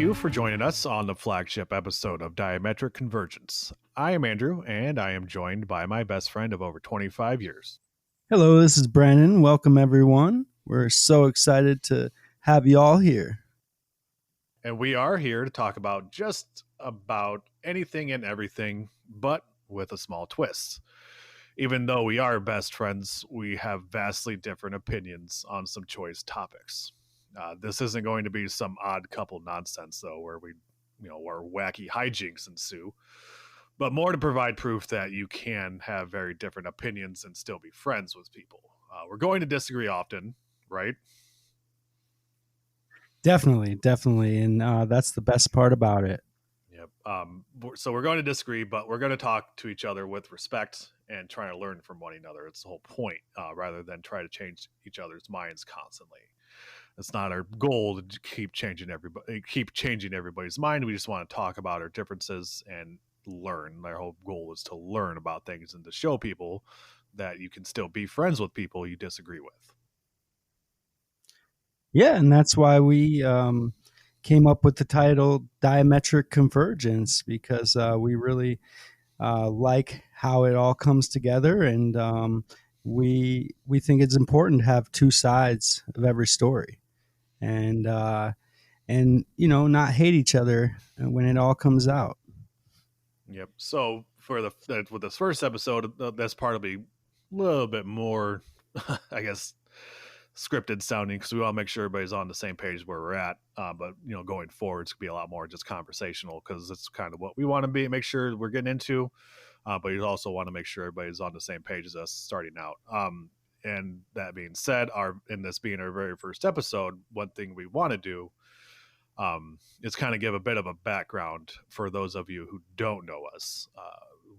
you for joining us on the flagship episode of Diametric Convergence. I am Andrew, and I am joined by my best friend of over 25 years. Hello, this is Brandon. Welcome, everyone. We're so excited to have you all here. And we are here to talk about just about anything and everything, but with a small twist. Even though we are best friends, we have vastly different opinions on some choice topics. This isn't going to be some odd couple nonsense, though, where where wacky hijinks ensue, but more to provide proof that you can have very different opinions and still be friends with people. We're going to disagree often, right? Definitely. And that's the best part about it. Yep. So we're going to disagree, but we're going to talk to each other with respect and try to learn from one another. It's the whole point, rather than try to change each other's minds constantly. It's not our goal to keep changing everybody's mind. We just want to talk about our differences and learn. Our whole goal is to learn about things and to show people that you can still be friends with people you disagree with. Yeah, and that's why we came up with the title Diametric Convergence, because we really like how it all comes together, and we think it's important to have two sides of every story, and not hate each other when it all comes out. Yep. So with this first episode, this part will be a little bit more, I guess, scripted sounding, because we want to make sure everybody's on the same page where we're at. But going forward, it's gonna be a lot more just conversational, because it's kind of what we want to make sure we're getting into. But you also want to make sure everybody's on the same page as us starting out. And that being said, in this being our very first episode, one thing we want to do is kind of give a bit of a background for those of you who don't know us,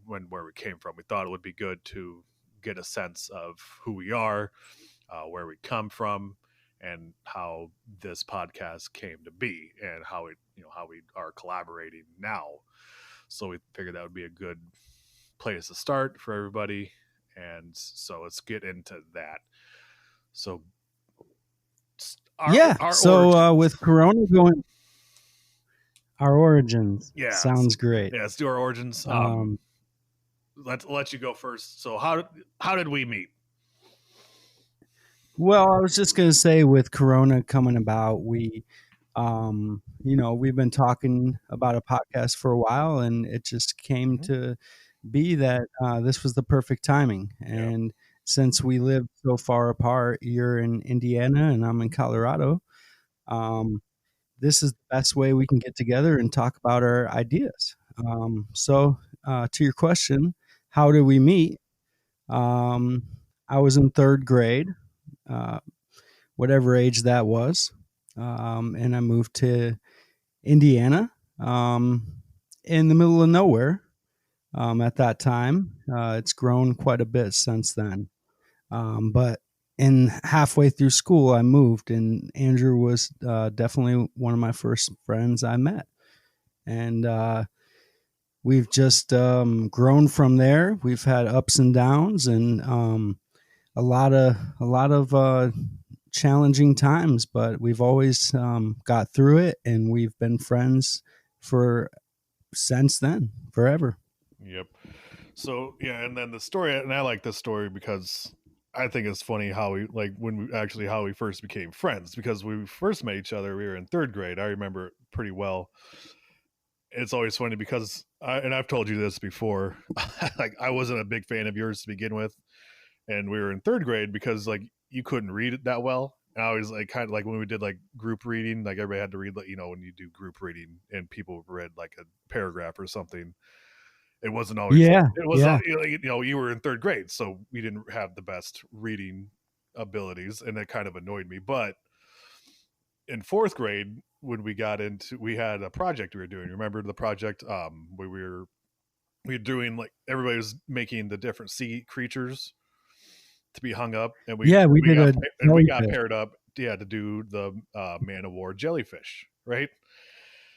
where we came from. We thought it would be good to get a sense of who we are, where we come from, and how this podcast came to be, and how we are collaborating now. So we figured that would be a good place to start for everybody. And so let's get into that. So with Corona going, our origins. Yeah, sounds great. Yeah, let's do our origins. Let's let you go first. So how did we meet? Well, I was just going to say, with Corona coming about, we've been talking about a podcast for a while, and it just came to be that this was the perfect timing. And since we live so far apart, you're in Indiana and I'm in Colorado, this is the best way we can get together and talk about our ideas. So to your question, how did we meet? I was in third grade, whatever age that was, and I moved to Indiana, in the middle of nowhere. At that time, it's grown quite a bit since then. But halfway through school, I moved, and Andrew was definitely one of my first friends I met. And we've just grown from there. We've had ups and downs, and a lot of challenging times, but we've always got through it, and we've been friends since then, forever. Yep. So yeah, and then the story, and I like this story because I think it's funny how we first became friends, because when we first met each other, we were in third grade. I remember it pretty well. It's always funny because I've told you this before, like I wasn't a big fan of yours to begin with, and we were in third grade because like you couldn't read it that well. And I was like, kind of like when we did like group reading, like everybody had to read, like, when you do group reading and people read like a paragraph or something. It wasn't always. Yeah. It was. Yeah. You were in third grade, so we didn't have the best reading abilities, and it kind of annoyed me. But in fourth grade, when we had a project we were doing. Remember the project? We were doing, like, everybody was making the different sea creatures to be hung up, and we got paired up, to do the Man of War jellyfish, right?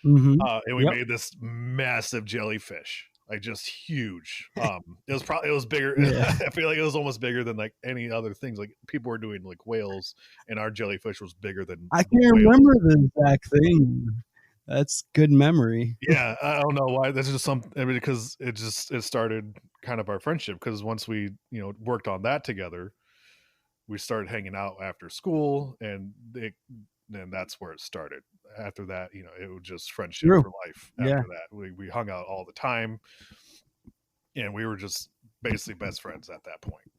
Mm-hmm. And we made this massive jellyfish, like just huge. It was bigger. Yeah. I feel like it was almost bigger than like any other things. Like people were doing like whales, and our jellyfish was bigger than. I can't remember the exact thing. That's good memory. Yeah, I don't know why. That's just something. I mean, because it started kind of our friendship. Because once we worked on that together, we started hanging out after school, and then that's where it started. After that, it was just friendship True. for life. Yeah. After that, we hung out all the time, and we were just basically best friends at that point.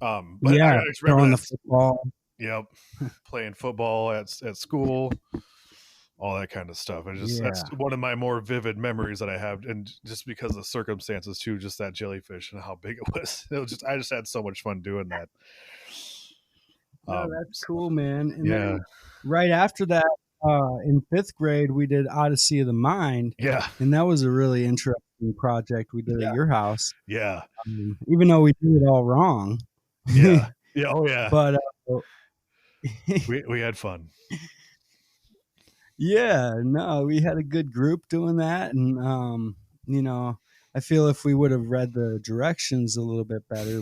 But I Yeah. just remember Throwing the that. football. Yep, playing football at school, all that kind of stuff. And just that's Yeah. one of my more vivid memories that I have, and just because of the circumstances too, just that jellyfish and how big it was. It was just I just had so much fun doing that. No, that's So, cool, man. And yeah, then right after that, in 5th grade, we did Odyssey of the Mind, yeah, and that was a really interesting project we did at yeah, your house. yeah, Even though we did it all wrong. yeah, yeah. Oh yeah, But we had fun. yeah, no, we had a good group doing that, and you know, I feel if we would have read the directions a little bit better,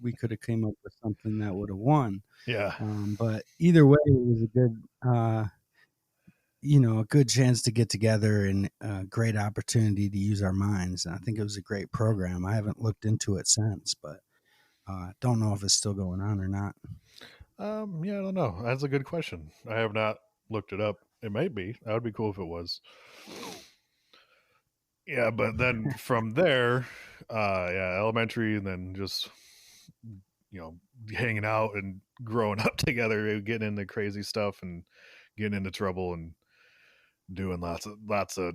we could have came up with something that would have won. Yeah, But either way, it was a good a good chance to get together and a great opportunity to use our minds. And I think it was a great program. I haven't looked into it since, but don't know if it's still going on or not. yeah. I don't know. That's a good question. I have not looked it up. It might be. That would be cool if it was. Yeah, but then from there, yeah, elementary, and then just you know hanging out and growing up together, getting into crazy stuff and getting into trouble and doing lots of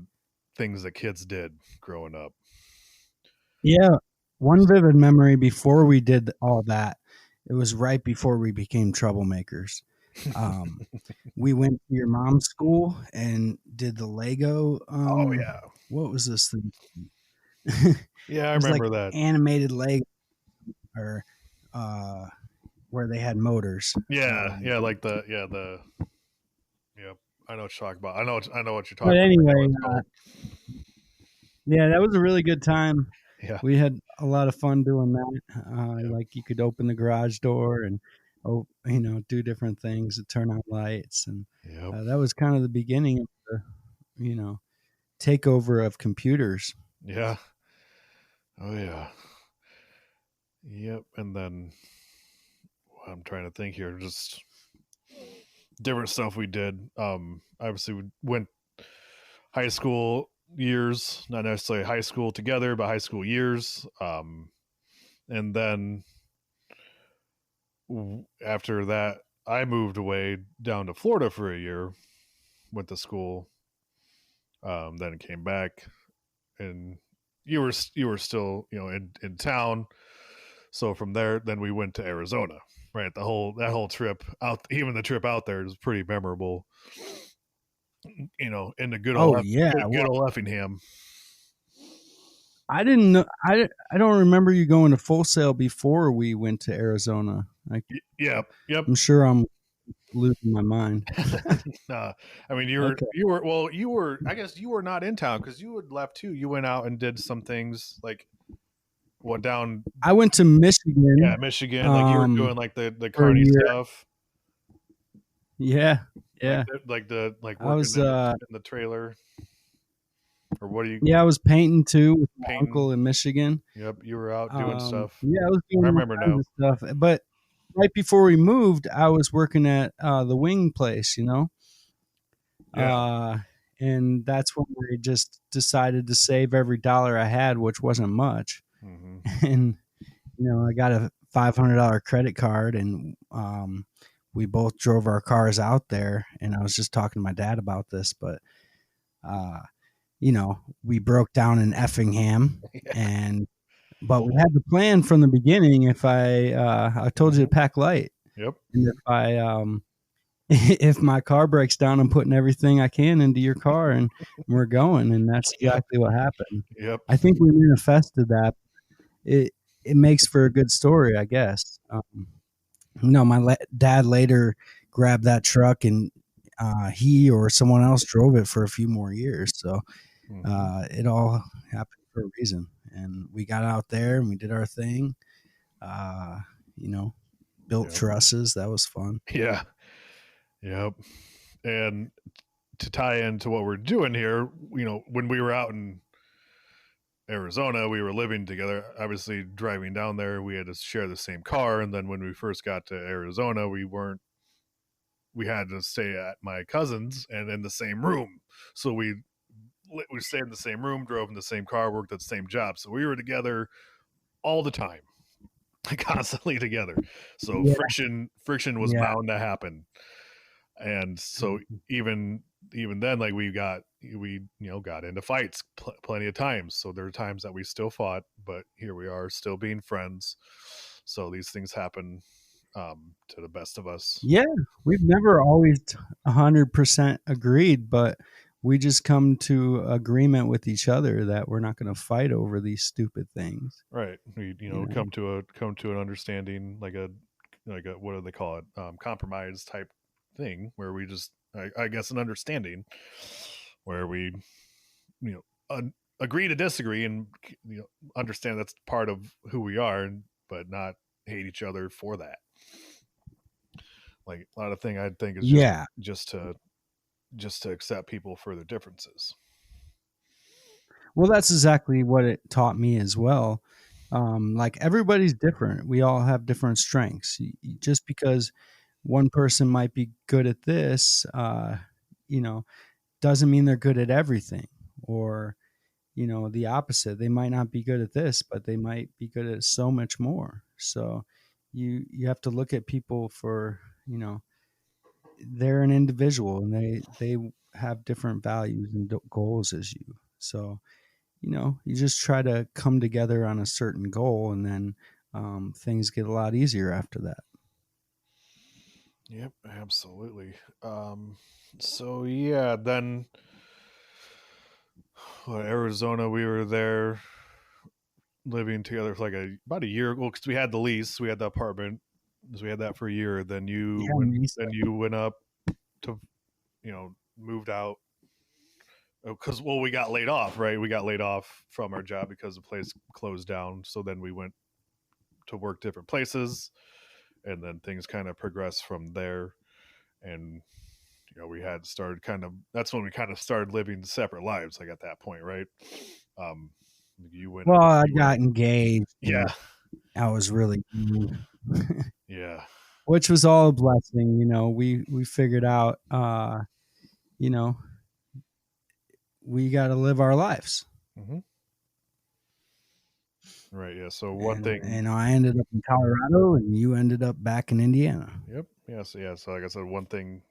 things that kids did growing up. Yeah, one vivid memory before we did all that. It was right before we became troublemakers. Um, we went to your mom's school and did the Lego. Oh yeah, What was this thing? yeah, I It was like remember that. animated Lego, or uh, where they had motors. Yeah, yeah, like the yeah. I know what you're talking about. I know what you're But talking about. I know what anyway, it's called. yeah, that was a really good time. Yeah, We had a lot of fun doing that. yep, Like you could open the garage door and do different things to turn on lights, and yep, that was kind of the beginning of the you know takeover of computers. yeah. Oh yeah, yep. And then I'm trying to think here. Just different stuff we did. Obviously we went high school years, not necessarily high school together, but high school years. And then after that, I moved away down to Florida for a year, went to school, then came back, and you were still in town. So from there, then we went to Arizona. Right, that whole trip out, even the trip out there is pretty memorable. In the good Oh old yeah, good well, old Effingham. I didn't know. I don't remember you going to Full Sail before we went to Arizona. Yeah, yep. I'm sure I'm losing my mind. I mean, you were Okay, you were well, you were. I guess you were not in town because you had left too. You went out and did some things like what down, I went to yeah, Michigan Michigan. Like you were doing like the for a carny year. stuff, Yeah, like yeah. I working was in the trailer, or what are you yeah, I was painting too with my painting? uncle in Michigan. Yep, you were out doing stuff. Yeah, I was I doing all remember kinds now. of stuff. But right before we moved, I was working at the wing place, Yeah. uh, and that's when I just decided to save every dollar I had, which wasn't much. Hmm. And I got a $500 credit card, and we both drove our cars out there. And I was just talking to my dad about this, but uh, we broke down in Effingham, and but we had the plan from the beginning. If I told you to Hmm. pack light, Yep. and if I if my car breaks down, I'm putting everything I can into your car, and we're going. And that's Yep. exactly what happened. Yep. I think we manifested that. It makes for a good story, I guess. My dad later grabbed that truck, and he or someone else drove it for a few more years. So Hmm. it all happened for a reason. And we got out there and we did our thing. Uh, you know, Built Yep. trusses. That was fun. Yeah. Yep. And to tie into what we're doing here, when we were out in Arizona, we were living together. Obviously, driving down there, we had to share the same car. And then when we first got to Arizona, we had to stay at my cousin's and in the same room. So we stayed in the same room, drove in the same car, worked at the same job. So we were together all the time, constantly together. So Yeah. friction was Yeah. bound to happen. And so even then, like we got into fights plenty of times. So there are times that we still fought, but here we are still being friends. So these things happen, to the best of us. Yeah, we've never always 100% agreed, but we just come to agreement with each other that we're not going to fight over these stupid things. Right. We You know? come to an understanding, like a what do they call it, compromise type thing, where we just I guess an understanding where we agree to disagree, and understand that's part of who we are, but not hate each other for that. Like a lot of thing I think is Yeah. just to accept people for their differences. Well, that's exactly what it taught me as well. Like everybody's different. We all have different strengths. Just because one person might be good at this, you know, doesn't mean they're good at everything. Or the opposite. They might not be good at this, but they might be good at so much more. So you have to look at people for, they're an individual and they have different values and goals as you. So, you just try to come together on a certain goal, and then things get a lot easier after that. Yep, absolutely. So yeah, then Arizona, we were there living together for like about a year. Well, because we had the lease, we had the apartment, so we had that for a year. Then Yeah, Lisa. you went up to moved out because we got laid off, right? We got laid off from our job because the place closed down. So then we went to work different places, and then things kind of progressed from there. And we had started that's when we kind of started living separate lives, like at that point, right? um you went Well, up I you went got engaged Yeah. and I was really young. Yeah. Which was all a blessing. We figured out, you know, we got to live our lives. Hmm. Right. Yeah. So one And thing. I ended up in Colorado, and you ended up back in Indiana. Yep. Yeah. So like I said, one thing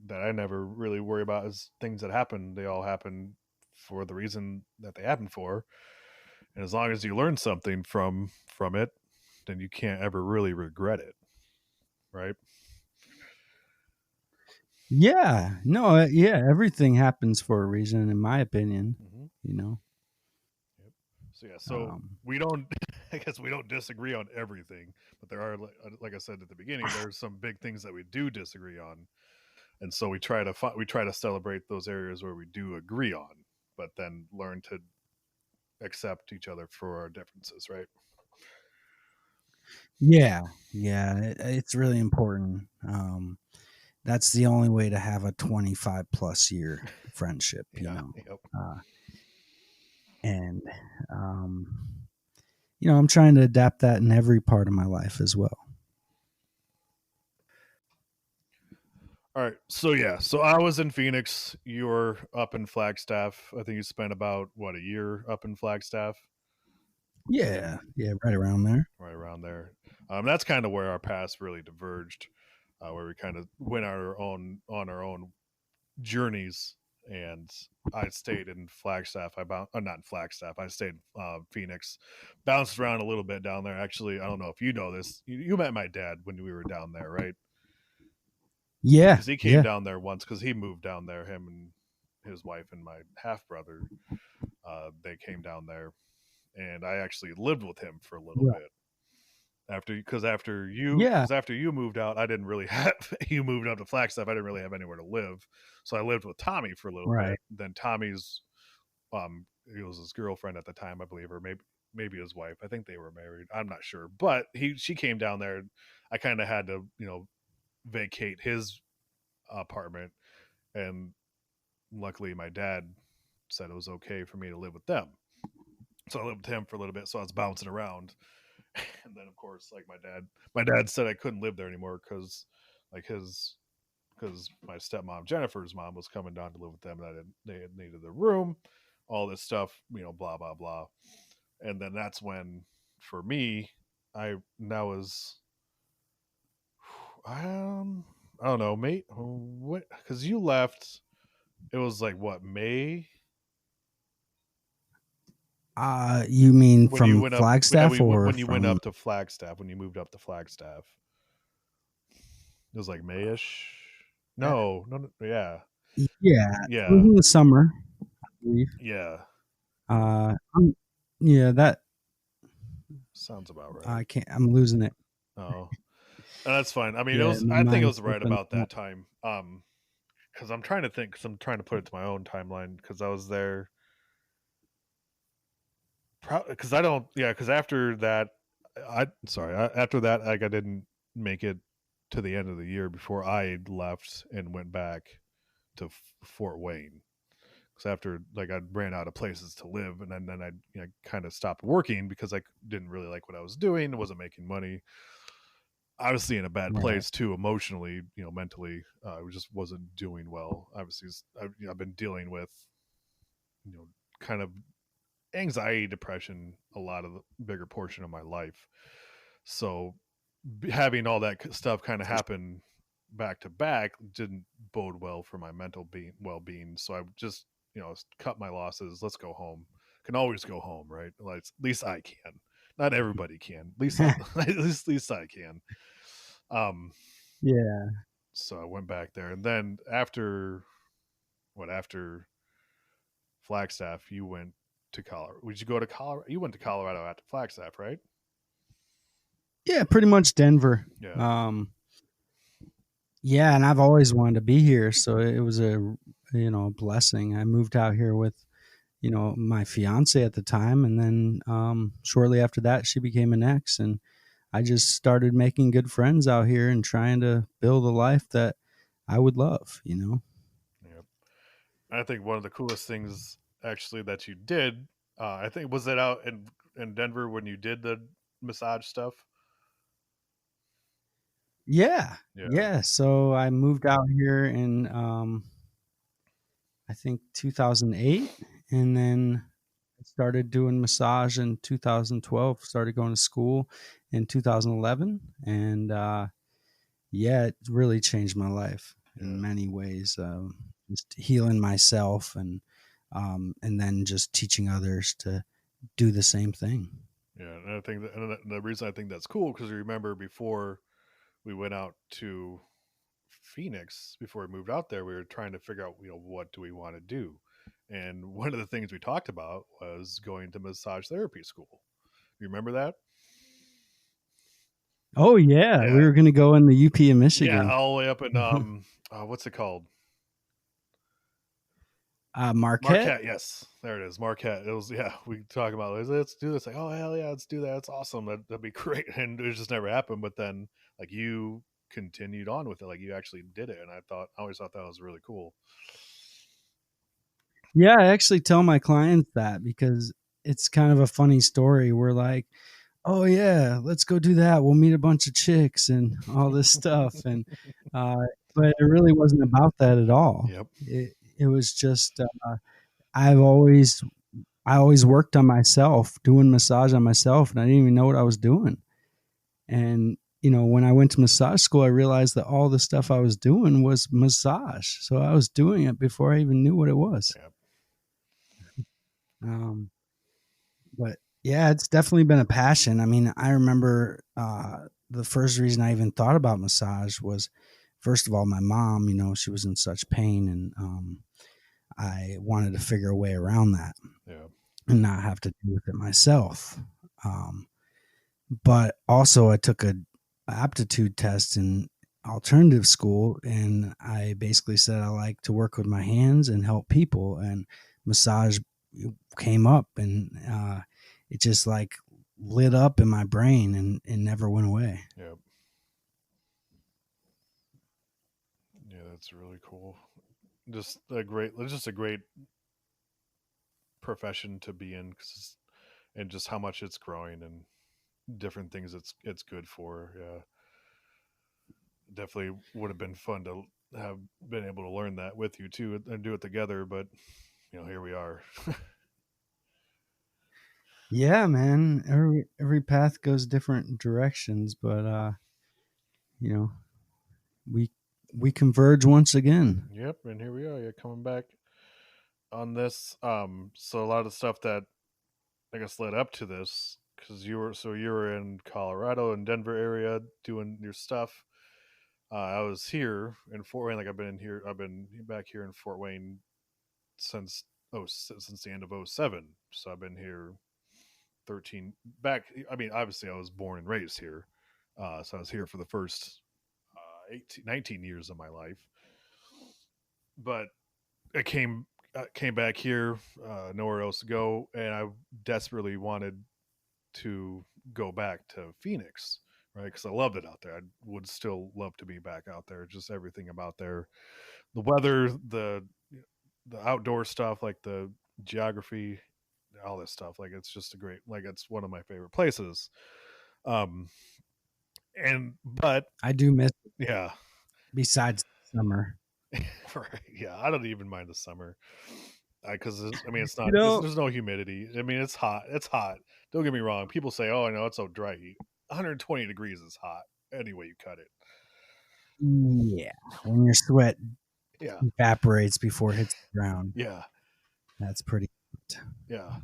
that I never really worry about is things that happen. They all happen for the reason that they happen for, and as long as you learn something from it, then you can't ever really regret it, right? Yeah, no, yeah, everything happens for a reason, in my opinion. Hmm. You know, Yep. So yeah, so um, we don't. I guess we don't disagree on everything, but there are, like I said at the beginning, there's some big things that we do disagree on, and so we try to celebrate those areas where we do agree on, but then learn to accept each other for our differences, right? yeah, it's really important. That's the only way to have a 25 plus year friendship. Yeah. Yep. Uh, and um, I'm trying to adapt that in every part of my life as well. All right. So yeah. So I was in Phoenix. You were up in Flagstaff. I think you spent about a year up in Flagstaff. Yeah, yeah, right around there. Right around there. That's kind of where our paths really diverged, where we kind of went on our own journeys. And I stayed in Flagstaff. Not in Flagstaff. I stayed in Phoenix, bounced around a little bit down there. Actually, I don't know if you know this. You met my dad when we were down there, right? Yeah, Because he came yeah, down there once because he moved down there. Him and his wife and my half brother, they came down there, and I actually lived with him for a little yeah, bit after yeah. you moved out. I didn't really have You moved up to Flagstaff. I didn't really have anywhere to live, so I lived with Tommy for a little Right. bit. Then Tommy's he was his girlfriend at the time, I believe, or maybe his wife. I think they were married. I'm not sure, but she came down there. I kind of had to vacate his apartment, and luckily my dad said it was okay for me to live with them. So I lived with him for a little bit. So I was bouncing around. And then of course, like my dad said I couldn't live there anymore because like his because my stepmom Jennifer's mom was coming down to live with them, and they had needed the room, all this stuff, blah blah blah. And then that's when, for me, I that was I don't know, mate, what? Because you left, it was like what, May, You mean when you from went up? Yeah, Flagstaff or when you went from? up to Flagstaff, when you moved up to Flagstaff, it was like Mayish. Uh, No, no, no, yeah, yeah, it was yeah, in the summer, I believe. yeah. Yeah, that Sounds about right. I can't. I'm losing it. Oh, and that's fine. I mean, it Yeah, was. my I think it mind's was right slipping. about that time. Because I'm trying to think. Because I'm trying to put it to my own timeline. Because I was there. Because I don't. Yeah. Because after that, after that, like I didn't make it to the end of the year before I left and went back to Fort Wayne. Because after like I ran out of places to live, and then I kind of stopped working because I didn't really like what I was doing. Wasn't making money. Obviously in a bad Right. place too, emotionally, mentally. I just wasn't doing well. Obviously, I've been dealing with, kind of anxiety, depression, a lot of the bigger portion of my life. So having all that stuff kind of For sure. happen back to back didn't bode well for my mental well-being. So I just, cut my losses. Let's go home. Can always go home, right? Like, at least I can. Not everybody can. At least at least I can. Um, Yeah. so I went back there, and then after Flagstaff, you went to Colorado. Would you go to Colorado? You went to Colorado after Flagstaff, right? Yeah, pretty much Denver. Yeah, Um, yeah, and I've always wanted to be here, so it was a blessing. I moved out here with my fiance at the time, and then shortly after that, she became an ex, and I just started making good friends out here and trying to build a life that I would love. yeah. I think one of the coolest things actually that you did, I think, was it out in Denver when you did the massage stuff. Yeah, Yeah, yeah. So I moved out here in I think 2008, and then I started doing massage in 2012. Started going to school in 2011, and yeah, it really changed my life in yeah, many ways. Just healing myself, and then just teaching others to do the same thing. yeah. And I think and the reason I think that's cool because you remember before we went out to Phoenix, before we moved out there, we were trying to figure out, what do we want to do, and one of the things we talked about was going to massage therapy school. You remember that? Oh yeah, we Yeah, were going to go in the UP in yeah, Michigan. all the way up in what's it called? Marquette. Marquette, yes, there it is, Marquette. It was, yeah. We talk about, let's do this. Like, oh hell yeah, let's do that. That's awesome. That'd be great. And it just never happened. But then, like, you continued on with it. Like, you actually did it, and I always thought that was really cool. Yeah, I actually tell my clients that because it's kind of a funny story. We're like, "Oh yeah, let's go do that. We'll meet a bunch of chicks and all this stuff." And uh, but it really wasn't about that at all. Yep. It was just I've always I always worked on myself, doing massage on myself, and I didn't even know what I was doing. And when I went to massage school, I realized that all the stuff I was doing was massage. So I was doing it before I even knew what it was. Yep. Um, But yeah, it's definitely been a passion. I mean, I remember the first reason I even thought about massage was, first of all, my mom. She was in such pain, and I wanted to figure a way around that Yeah. and not have to deal with it myself. Um, but also, I took a aptitude test in alternative school, and I basically said I like to work with my hands and help people, and massage came up, and it just like lit up in my brain and never went away. Yep. Yeah, that's really cool. just a great profession to be in, and just how much it's growing and different things it's good for. Yeah, definitely would have been fun to have been able to learn that with you too and do it together. But here we are. Yeah, man. Every path goes different directions, but you know, we we converge once again. Yep, and here we are. Yeah, coming back on this. So a lot of stuff that I guess led up to this, because you were in Colorado and Denver area doing your stuff. I was here in Fort Wayne. Like I've been back here in Fort Wayne since since the end of '07. So I've been here 13 back. I mean, obviously I was born and raised here, so I was here for the first 19 years of my life. But I came back here, nowhere else to go, and I desperately wanted to go back to Phoenix, right? Because I loved it out there. I would still love to be back out there. Just everything about there, the weather, the outdoor stuff, like the geography, all this stuff. Like it's just a great, like it's one of my favorite places. Um, and but I do miss it, yeah, besides summer. right, yeah, I don't even mind the summer because I mean it's You not know, there's no humidity. I mean it's hot. It's hot. Don't get me wrong. People say, "Oh, I know it's so dry." 120 degrees is hot. Any way you cut it. yeah, when your sweat Yeah, evaporates before it hits the ground, yeah, that's pretty hot. yeah,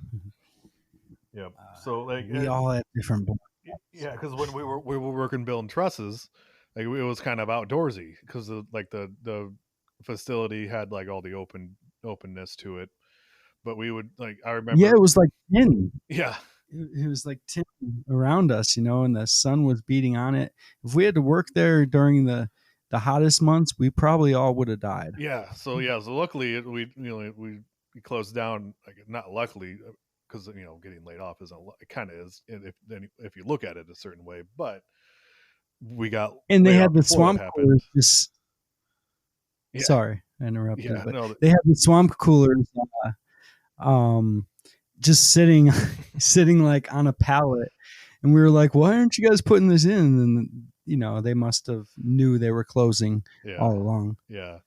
yeah. So like, We all have different yeah, because when we were working building trusses, like it was kind of outdoorsy because the facility had like all the openness to it. But we would like I Yeah, remember, it was like tin. yeah, It was like tin around us, and the sun was beating on it. If we had to work there during the hottest months, we probably all would have died. so luckily we closed down. Like not luckily, because getting laid off isn't it kind of is if you look at it a certain way, but we got And they laid had off the before that swamp happened. coolers. Just Yeah, sorry, I interrupted, yeah, but no, they had the swamp coolers, um, just sitting sitting like on a pallet, and we were like, "Why aren't you guys putting this in?" And they must have knew they were closing yeah, all along. yeah.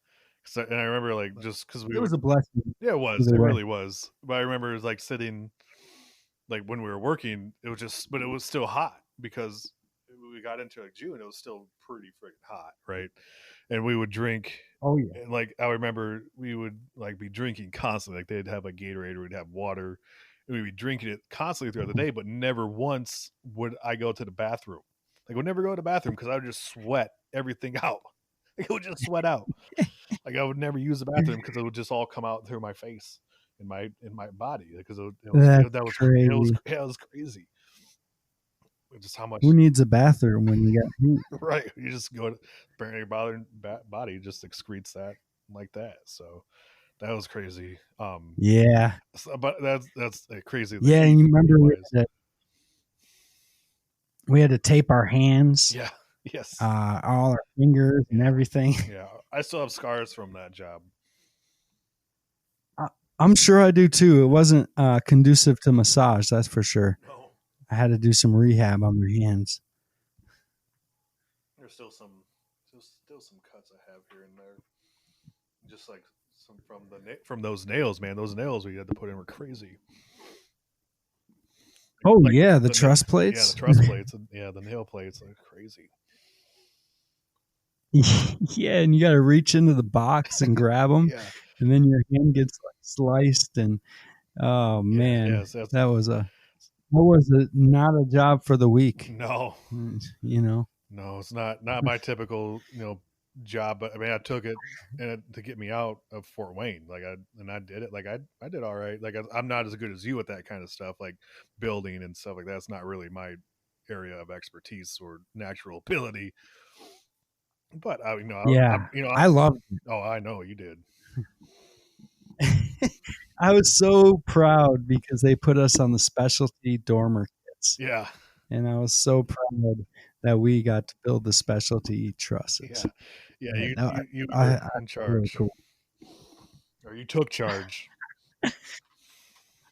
And I remember like But just because we it was would, a blessing yeah, it was, either it way. really was. But I remember it was like sitting, like when we were working, it was just, but it was still hot because we got into like June, it was still pretty freaking hot, right? And we would drink, Oh yeah. and like I remember we would like be drinking constantly. Like they'd have a Gatorade, or we'd have water, and we'd be drinking it constantly throughout the day. But never once would I go to the bathroom. Like I would never go to the bathroom because I would just sweat everything out. Like it would just sweat out. Like I would never use the bathroom because it would just all come out through my face in my body because That's that was crazy. yeah, it was crazy. Just how much Who needs a bathroom when you got heat? right? You just go to apparently your body just excretes that like that. So that was crazy. Yeah. But that's crazy. The Yeah, and you heat remember wise. we had to tape our hands, Yeah. Yes. all our fingers and Yeah. everything. Yeah. I still have scars from that job. I- I'm sure I do too. It wasn't conducive to massage, that's for sure. No, I had to do some rehab on my hands. there's still some cuts I have here and there. Just like some from those nails, man. Those nails we had to put in were crazy. Oh Like yeah, the truss yeah, the plates. truss plates, and yeah, the nail plates are crazy. Yeah, and you got to reach into the box and grab them, Yeah, and then your hand gets like sliced. And oh yeah, man, yes. That's not a job for the weak. no, You know. no. It's not my typical job, but I mean, I took it and to get me out of Fort Wayne. I did it. Like I did all right. Like I'm not as good as you at that kind of stuff, like building and stuff like that. It's not really my area of expertise or natural ability. But Yeah, I love oh, I know you did. it. I was so proud because they put us on the specialty dormer kits, Yeah, and I was so proud that we got to build the specialty trusses. yeah, yeah. Yeah, You that, you you I were thought in really charge. cool. Or you took charge.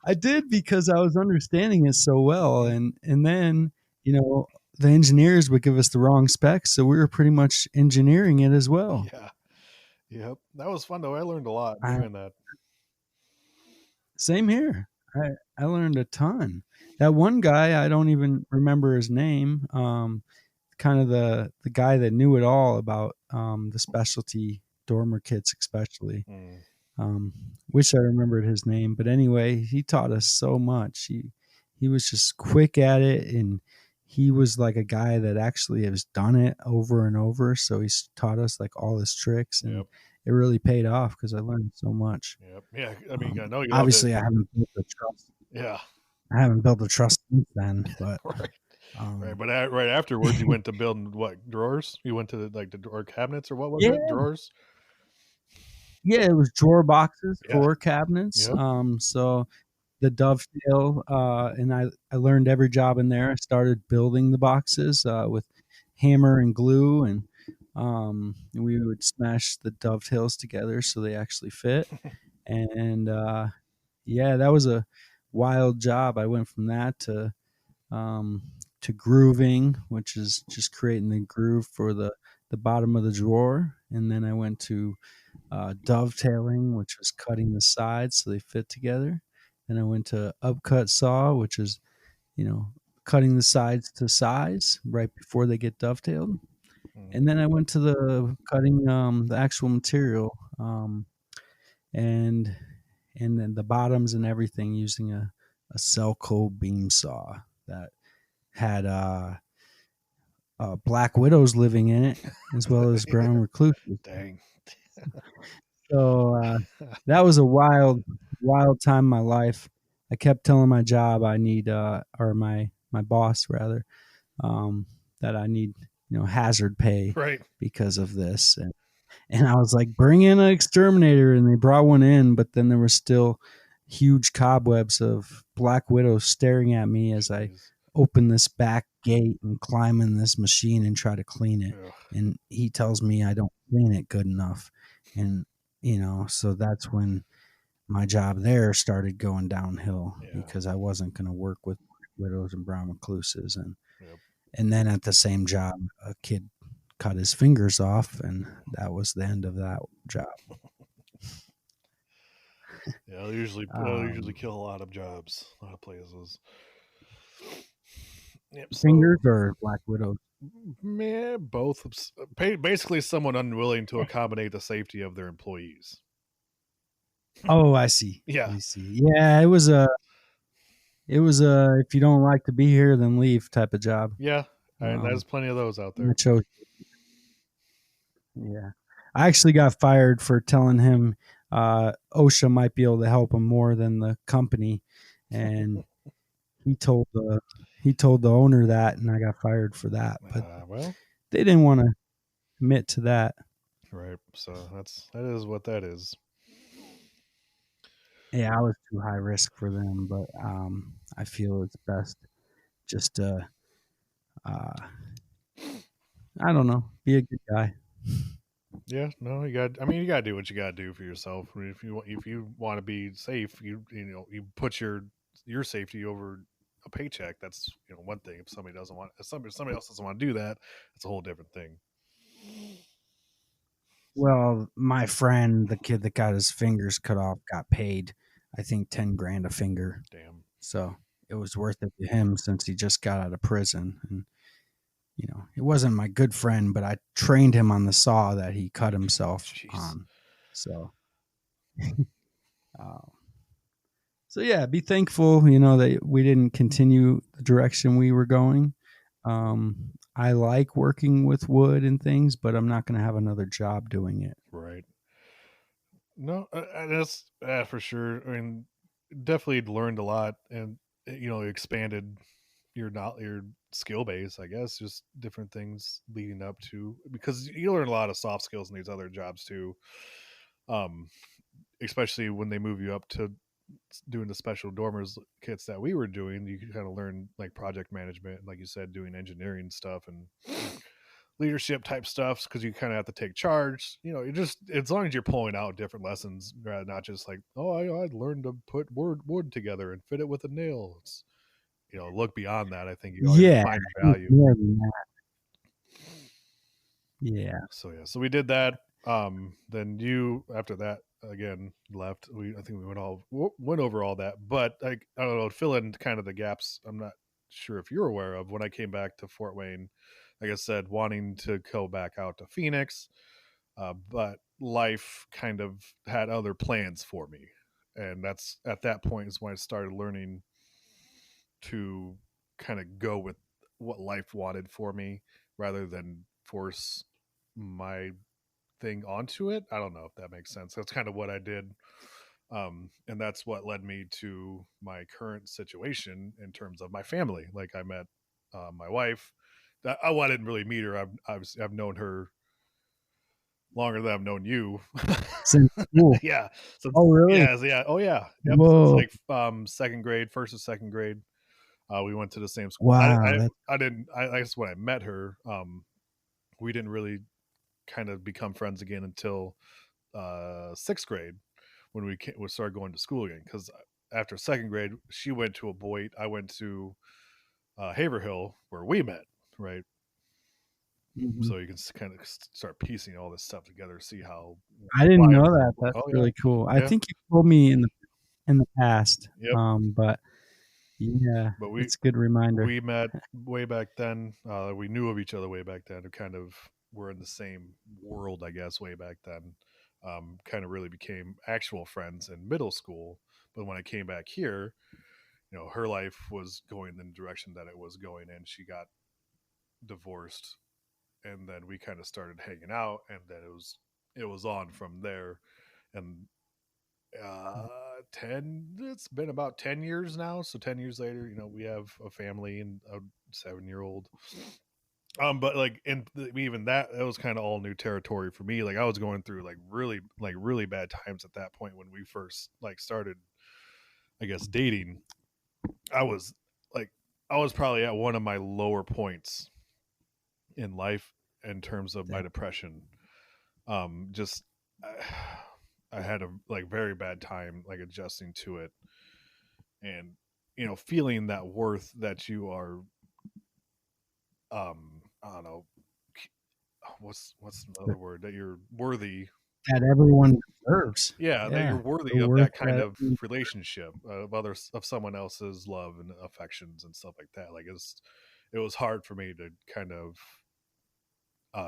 I did because I was understanding it so well, Mhm. and then the engineers would give us the wrong specs, so we were pretty much engineering it as well. Yeah. Yep. That was fun though. I learned a lot I, doing that. Same here. I learned a ton. That one guy, I don't even remember his name. Kind of the guy that knew it all about the specialty dormer kits, especially. Mm. Um, Wish I remembered his name, but anyway, he taught us so much. He was just quick at it, and he was like a guy that actually has done it over and over. So he's taught us like all his tricks, and Yep. it really paid off because I learned so much. Yep. Yeah. I mean, I know you loved it. Obviously, I haven't built the trust. Yeah. I haven't built the trust since then, but Right. Right. um, But right afterwards, you went to building what, drawers? You went to the drawer cabinets, or what was yeah, it? Drawers. yeah, it was drawer boxes Yeah. for cabinets. Yep. So the dovetail, and I learned every job in there. I started building the boxes with hammer and glue, and we would smash the dovetails together so they actually fit. And yeah, that was a wild job. I went from that um, to grooving, which is just creating the groove for the bottom of the drawer, and then I went to dovetailing, which was cutting the sides so they fit together. Then I went to upcut saw, which is, cutting the sides to size right before they get dovetailed. Mm. And then I went to the cutting the actual material, and then the bottoms and everything using a Celco beam saw that had black widows living in it as well as brown recluses. Dang. So that was a wild time in my life. I kept telling my job I need, or my boss rather, that I need, hazard pay Right. because of this. And I was like, bring in an exterminator, and they brought one in, but then there was still huge cobwebs of black widows staring at me as I Jeez. open this back gate and climb in this machine and try to clean it. Ugh. And he tells me I don't clean it good enough. And, so that's when my job there started going downhill Yeah. because I wasn't going to work with widows and brown recluses. Yep. And then at the same job, a kid cut his fingers off, and that was the end of that job. Yeah. They'll usually Um, kill a lot of jobs, a lot of places. Yep. Fingers So, or black widows? man, both. Basically, someone unwilling to accommodate the safety of their employees. Oh, I see. Yeah. I see. Yeah, it was a if you don't like to be here, then leave type of job. Yeah. And Um, there's plenty of those out and I there. chose. Yeah, I actually got fired for telling him OSHA might be able to help him more than the company, and he told the owner that, and I got fired for that. But Well, they didn't want to admit to that. right. So that is what that is. Yeah, I was too high risk for them, but I feel it's best just to, uh, I don't know, be a good guy. Yeah, no, you got. I mean, you got to do what you got to do for yourself. I mean, if you want to be safe, you put your safety over a paycheck. That's one thing. If somebody doesn't want, if somebody else doesn't want to do that, it's a whole different thing. Well, my friend, the kid that got his fingers cut off, got paid, I think, 10 grand a finger. Damn. So it was worth it to him since he just got out of prison. And, it wasn't my good friend, but I trained him on the saw that he cut himself Jeez. on. So, uh, so yeah, be thankful, that we didn't continue the direction we were going. I like working with wood and things, but I'm not going to have another job doing it. Right. No, that's for sure. I mean, definitely learned a lot, and expanded your skill base. I guess just different things leading up to, because you learn a lot of soft skills in these other jobs too. Um, Especially when they move you up to doing the special dormers kits that we were doing, you can kind of learn like project management, like you said, doing engineering stuff and leadership type stuff because you kind of have to take charge. You just as long as you're pulling out different lessons, not just like, oh, I learned to put wood together and fit it with a nail. It's look beyond that. I think you always Yeah, find it's value. more than that. Yeah. So we did that. Then you after that again left. I think we went over all that, but I don't know, fill in kind of the gaps. I'm not sure if you're aware of when I came back to Fort Wayne. Like I said, wanting to go back out to Phoenix, but life kind of had other plans for me, and that's at that point is when I started learning to kind of go with what life wanted for me rather than force my thing onto it. I don't know if that makes sense. That's kind of what I did. And that's what led me to my current situation in terms of my family. Like I met my wife. I didn't really meet her. I've known her longer than I've known you. Since school. Yeah. So Oh, really? yeah. Oh yeah. Yep. Since Whoa. like second grade, first or second grade. We went to the same school. Wow. I didn't. I guess when I met her, we didn't really kind of become friends again until sixth grade when we started going to school again. Because after second grade, she went to a Boyd, I went to Haverhill, where we met. Right. Mhm. So you can kind of start piecing all this stuff together, see how I didn't why. know that. That's Oh yeah, really cool. I yeah, think you told me in the past. yep. But yeah, But it's a good reminder. we met way back then. We knew of each other way back then. We kind of were in the same world, I guess, way back then. Kind of really became actual friends in middle school. But when I came back here, her life was going in the direction that it was going, and she got divorced, and then we kind of started hanging out, and then it was on from there, and 10 it's been about 10 years now, so 10 years later, we have a family and a 7-year old. But like even that was kind of all new territory for me. Like I was going through really bad times at that point when we first like started, I guess, dating. I was like I was probably at one of my lower points in life in terms of my Yeah. depression. Just I had a like very bad time like adjusting to it, and feeling that worth that you are, I don't know, what's the other word, that you're worthy. That everyone deserves. Yeah, that you're Yeah. The worthy of worth that kind that of relationship, of someone else's love and affections and stuff like that. Like it was hard for me to kind of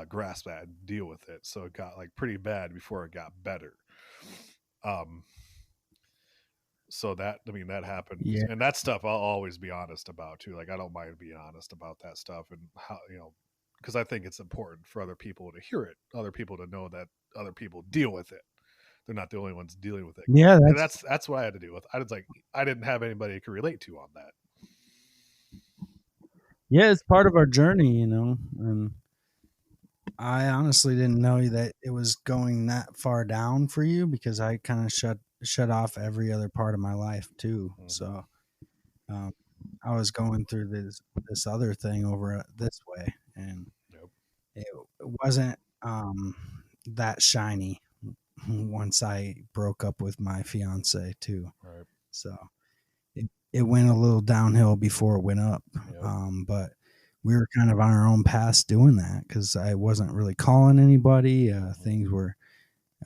grasp that and deal with it, so it got like pretty bad before it got better. um so that, I mean, that happened, Yeah. and that stuff I'll always be honest about too. Like I don't mind being honest about that stuff, and how, because I think it's important for other people to hear it, other people to know that other people deal with it. They're not the only ones dealing with it. Yeah, And that's that's what I had to deal with. I was like, I didn't have anybody I could relate to on that. yeah, it's part of our journey, And I honestly didn't know that it was going that far down for you because I kind of shut off every other part of my life too. Mm-hmm. So um, I was going through this other thing over this way, and Yep. it wasn't that shiny once I broke up with my fiance too. Right. So it went a little downhill before it went up. Yep. But we were kind of on our own path doing that because I wasn't really calling anybody. Mm-hmm. Things were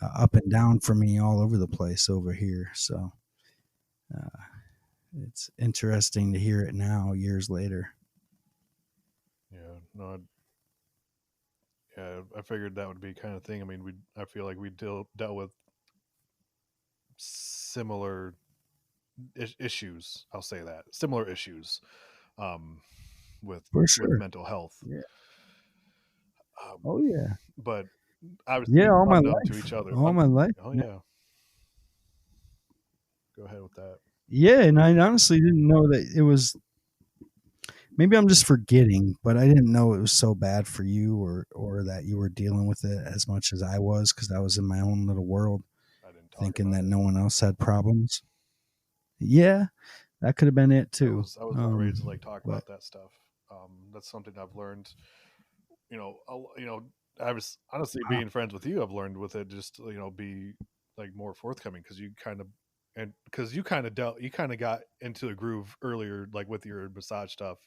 up and down for me all over the place over here. So uh, it's interesting to hear it now, years later. Yeah. No. Yeah. I figured that would be kind of thing. I mean, I feel like we dealt with similar issues. I'll say that similar issues, um, with For with sure. mental health. Yeah. Um, Oh, yeah. but obviously Yeah, all my unknown to life. each other. All my life. Oh yeah, go ahead with that. Yeah, and I honestly didn't know that it was. Maybe I'm just forgetting, but I didn't know it was so bad for you, or that you were dealing with it as much as I was, because I was in my own little world, I didn't talk thinking about that it. no one else had problems. Yeah, that could have been it I too. was I was not raised to like talk But about that stuff. That's something I've learned I was honestly Wow. being friends with you. I've learned with it just be like more forthcoming because you kind of dealt you kind of got into the groove earlier, like with your massage stuff,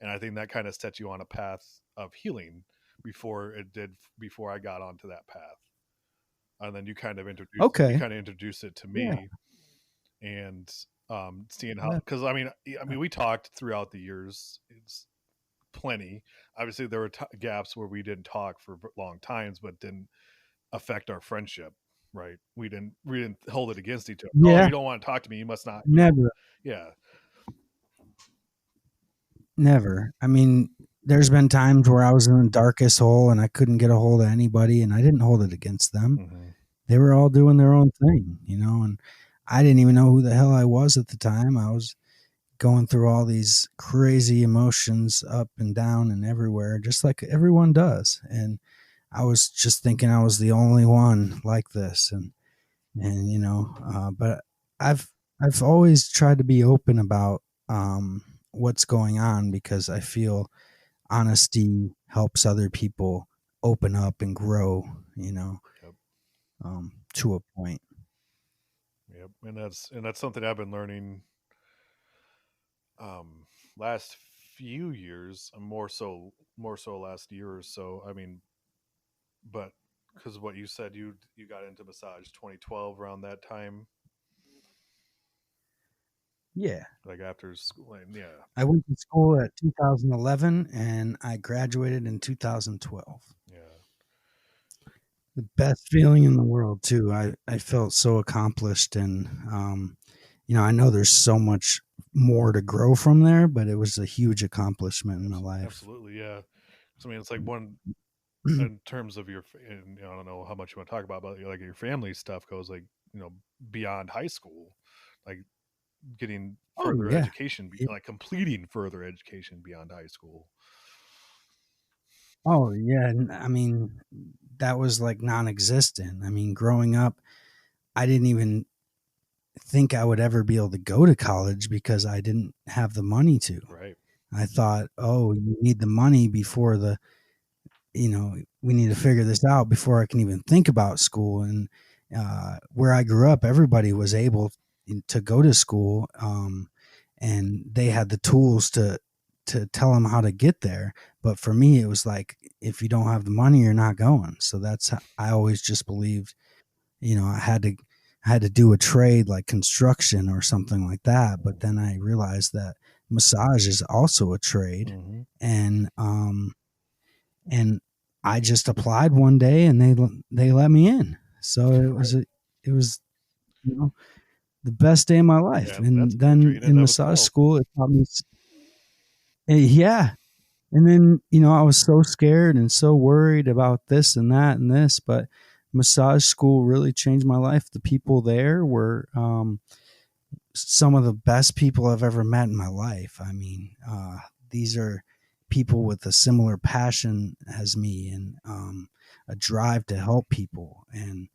and I think that kind of set you on a path of healing before I got onto that path, and then you Okay. kind of introduced it to Yeah. me, and seeing how That, because I mean we talked throughout the years. It's plenty. Obviously, there were gaps where we didn't talk for long times, but didn't affect our friendship. Right? We didn't hold it against each other. Oh, yeah. you don't want to talk to me. You must not. Never. Yeah. Never. I mean, there's been times where I was in the darkest hole and I couldn't get a hold of anybody, and I didn't hold it against them. Hmm. They were all doing their own thing, and I didn't even know who the hell I was at the time. I was going through all these crazy emotions up and down and everywhere, just like everyone does. And I was just thinking I was the only one like this, but I've I've always tried to be open about what's going on because I feel honesty helps other people open up and grow, Yep. to a point. Yep. And that's something I've been learning um last few years, more so last year or so. I mean, but because what you said, you got into massage 2012 around that time, Yeah. like after school. And yeah, I went to school at 2011 and I graduated in 2012. yeah, The best feeling in the world too. I felt so accomplished, and I know there's so much more to grow from there, but it was a huge accomplishment in my life. absolutely, yeah. So, I mean, it's like one in terms of and I don't know how much you want to talk about, but like your family stuff goes like beyond high school, like getting Oh further yeah. education, Yeah. like completing further education beyond high school. Oh yeah. I mean, that was like non-existent. I mean, growing up, I didn't even think I would ever be able to go to college because I didn't have the money to. Right. I thought, oh, you need the money before we need to figure this out before I can even think about school. And where I grew up, everybody was able to go to school, and they had the tools to tell them how to get there. But for me, it was like, if you don't have the money, you're not going. So that's how I always just believed, I had to do a trade like construction or something like that. But then I realized that massage is also a trade, Mm-hmm. and and I just applied one day and they let me in. So it was the best day of my life. Yeah, that's And a then victory in and in of massage itself. school, it taught me, yeah. And then I was so scared and so worried about this and that and this, but massage school really changed my life. The people there were some of the best people I've ever met in my life. I mean, these are people with a similar passion as me, and a drive to help people. And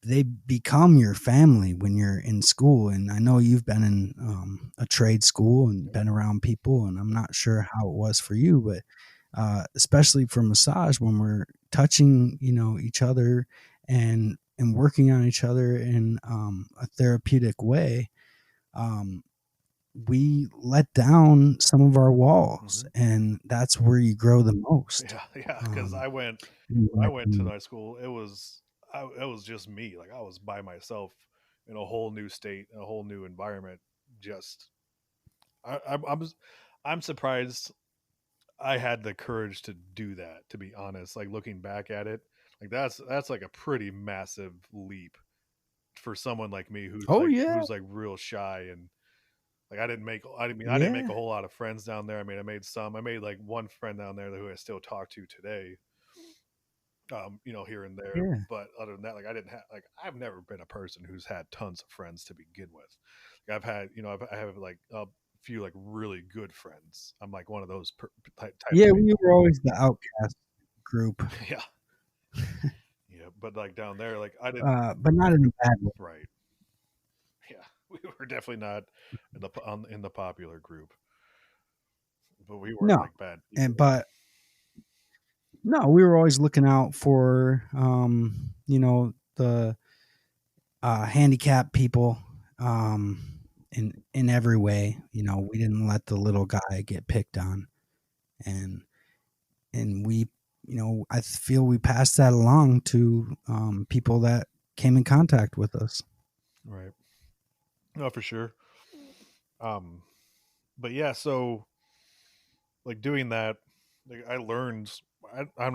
they become your family when you're in school. And I know you've been in a trade school and been around people, and I'm not sure how it was for you, but especially for massage, when we're touching, each other and working on each other in a therapeutic way, um, we let down some of our walls, Hmm. and that's where you grow the most. Yeah, yeah. Because Um, when I went to and- high school, it was just me. Like I was by myself in a whole new state, a whole new environment. Just I'm surprised I had the courage to do that. To be honest, like looking back at it, like that's like a pretty massive leap for someone like me oh yeah, who's like real shy and like I didn't make a yeah, whole lot of friends down there. I mean, I made like one friend down there who I still talk to today, here and there. yeah, But other than that, like I didn't have like I've never been a person who's had tons of friends to begin with. Like I've had, I have like a few like really good friends. I'm like one of those type yeah. of We people. were always the outcast group, Yeah, yeah. But like down there, like I didn't. but not in a bad way. Right. Yeah, we were definitely not in the popular group, but we weren't No, like bad and people. but No, we were always looking out for, the handicapped people, in every way. We didn't let the little guy get picked on, and we, I feel we passed that along to people that came in contact with us. Right. No, for sure. Um, but yeah, so like doing that, like I learned. I'm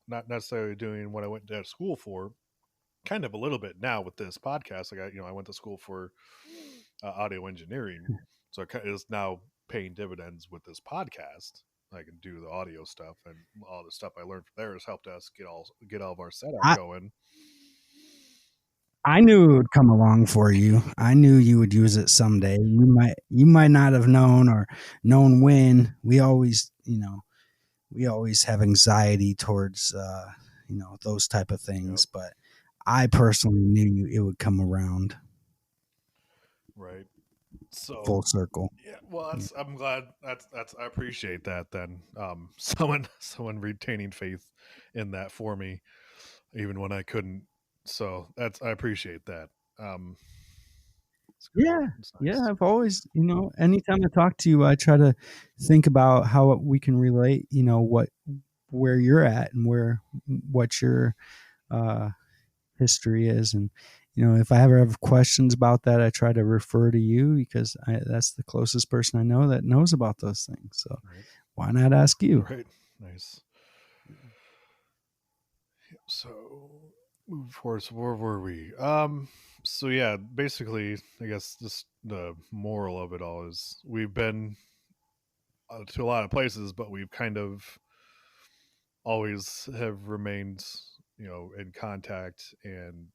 not necessarily doing what I went to school for. Kind of a little bit now with this podcast. Like I went to school for audio engineering, so it is now paying dividends with this podcast. I can do the audio stuff, and all the stuff I learned from there has helped us get all of our setup I, going. I knew it would come along for you. I knew you would use it someday. You might not have known or known when. We always have anxiety towards those type of Yep. things, but I personally knew it would come around Right. So full circle. yeah, well, Yeah. I'm glad that's I appreciate that. Then someone retaining faith in that for me, even when I couldn't. So I appreciate that. Um, it's great. Yeah, It's yeah. nice. I've always, anytime I talk to you, I try to think about how we can relate. Where you're at and what your uh, history is, and if I ever have questions about that, I try to refer to you because that's the closest person I know that knows about those things. So Right. why not ask you? Right. Nice. So move forward. So where were we? So yeah, basically, I guess this the moral of it all is we've been to a lot of places, but we've kind of always have remained, in contact, and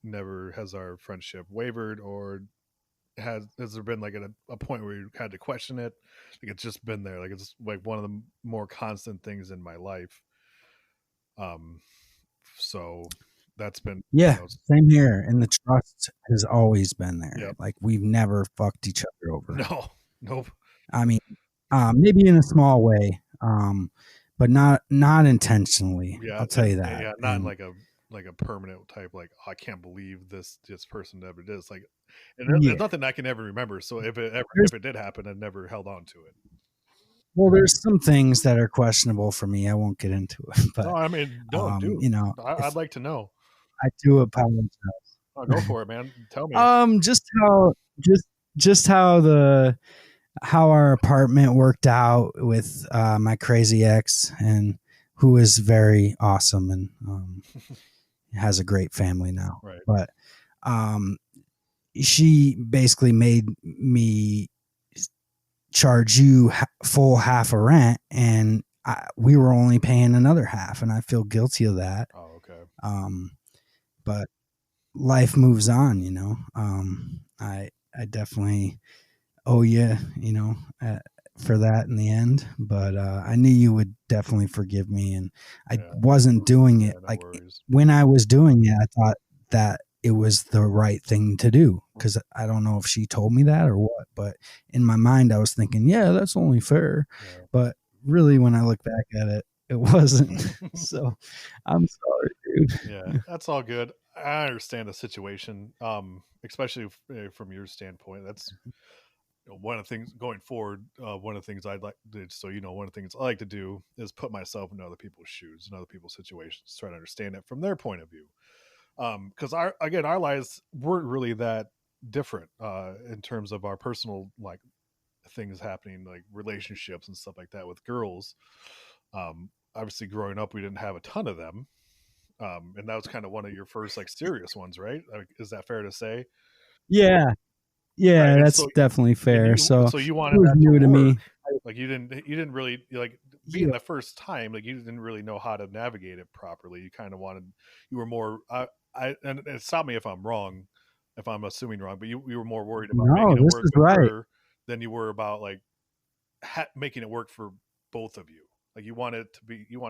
never has our friendship wavered, or has there been like a point where you had to question it? Like it's just been there. Like it's like one of the more constant things in my life. Um, so that's been, Yeah, same here. And the trust has always been there. yep. Like we've never fucked each other over. No, nope. I mean, maybe in a small way, but not intentionally. Yeah, I'll tell and you that. yeah, not in And like a permanent type. Like, oh, I can't believe this person ever did. It's like, and there's yeah, nothing I can ever remember. So there's if it did happen, I never held on to it. there's some things that are questionable for me. I won't get into it, No, but I mean, no, dude. if I'd like to know. I do apologize. Oh, go for it, man. Tell me. Just how just how our apartment worked out with my crazy ex, and who is very awesome and has a great family now. Right. But um, she basically made me charge you full half a rent, and we were only paying another half, and I feel guilty of that. Oh, okay. But life moves on, I definitely owe you, for that in the end. But I knew you would definitely forgive me, and I Yeah. wasn't doing Yeah. it No like worries. when I was doing it. I thought that it was the right thing to do because I don't know if she told me that or what, but in my mind I was thinking, yeah, that's only fair. Yeah. But really, when I look back at it, it wasn't. So I'm sorry, Yeah, dude. that's all good. I understand the situation, especially from your standpoint. That's one of the things going forward. One of the things I'd like to, so one of the things I like to do is put myself in other people's shoes, in other people's situations, try to understand it from their point of view. Because our lives weren't really that different in terms of our personal like things happening, like relationships and stuff like that with girls. Obviously, growing up, we didn't have a ton of them, and that was kind of one of your first like serious ones, right? Like, is that fair to say? Yeah, Right. yeah, And that's so definitely fair. So you it wanted was that to new to work. me. Like you didn't really like being Yeah, the first time. Like you didn't really know how to navigate it properly. You kind of wanted. You were more. And stop me if I'm wrong, if I'm assuming wrong. But you were more worried about no, making it this work is with right. her than you were about like making it work for both of you. Like you wanted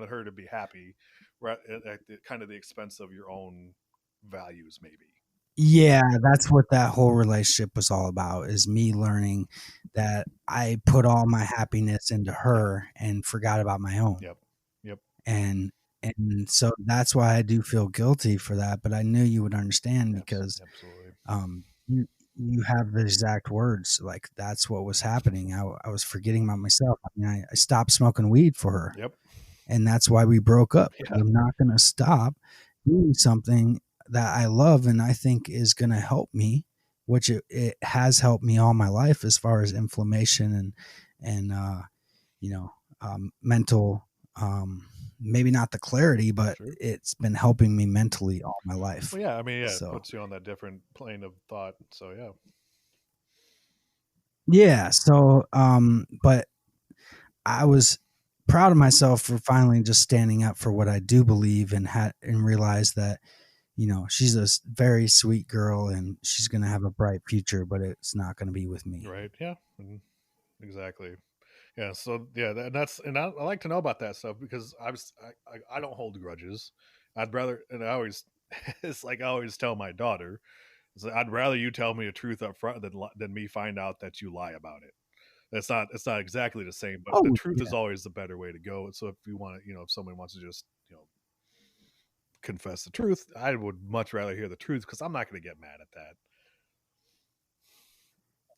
her to be happy, right? At the, kind of the expense of your own values, maybe. Yeah, that's what that whole relationship was all about, is me learning that I put all my happiness into Yeah. her and forgot about my own. Yep. Yep. and so that's why I do feel guilty for that. But I knew you would understand because Absolutely. you have the exact words. Like that's what was happening. I was forgetting about myself. I mean, I stopped smoking weed for her, Yep. and that's why we broke up. Yeah. I'm not going to stop doing something that I love and I think is going to help me, which it has helped me all my life as far as inflammation and you know, mental, maybe not the clarity, but Sure. it's been helping me mentally all my life. Well, yeah. I mean, yeah, it So puts you on that different plane of thought. So yeah. yeah. So, but I was proud of myself for finally just standing up for what I do believe and realized that, you know, she's a very sweet girl and she's going to have a bright future, but it's not going to be with me. Right. Yeah. Exactly. Yeah. So yeah, that's and I like to know about that stuff because I don't hold grudges. I'd rather, and I always it's like I always tell my daughter, it's like, I'd rather you tell me the truth up front than me find out that you lie about it. It's not exactly the same, but the Oh, truth is yeah. always the better way to go. So if you want to, if someone wants to just confess the truth, I would much rather hear the truth because I'm not going to get mad at that.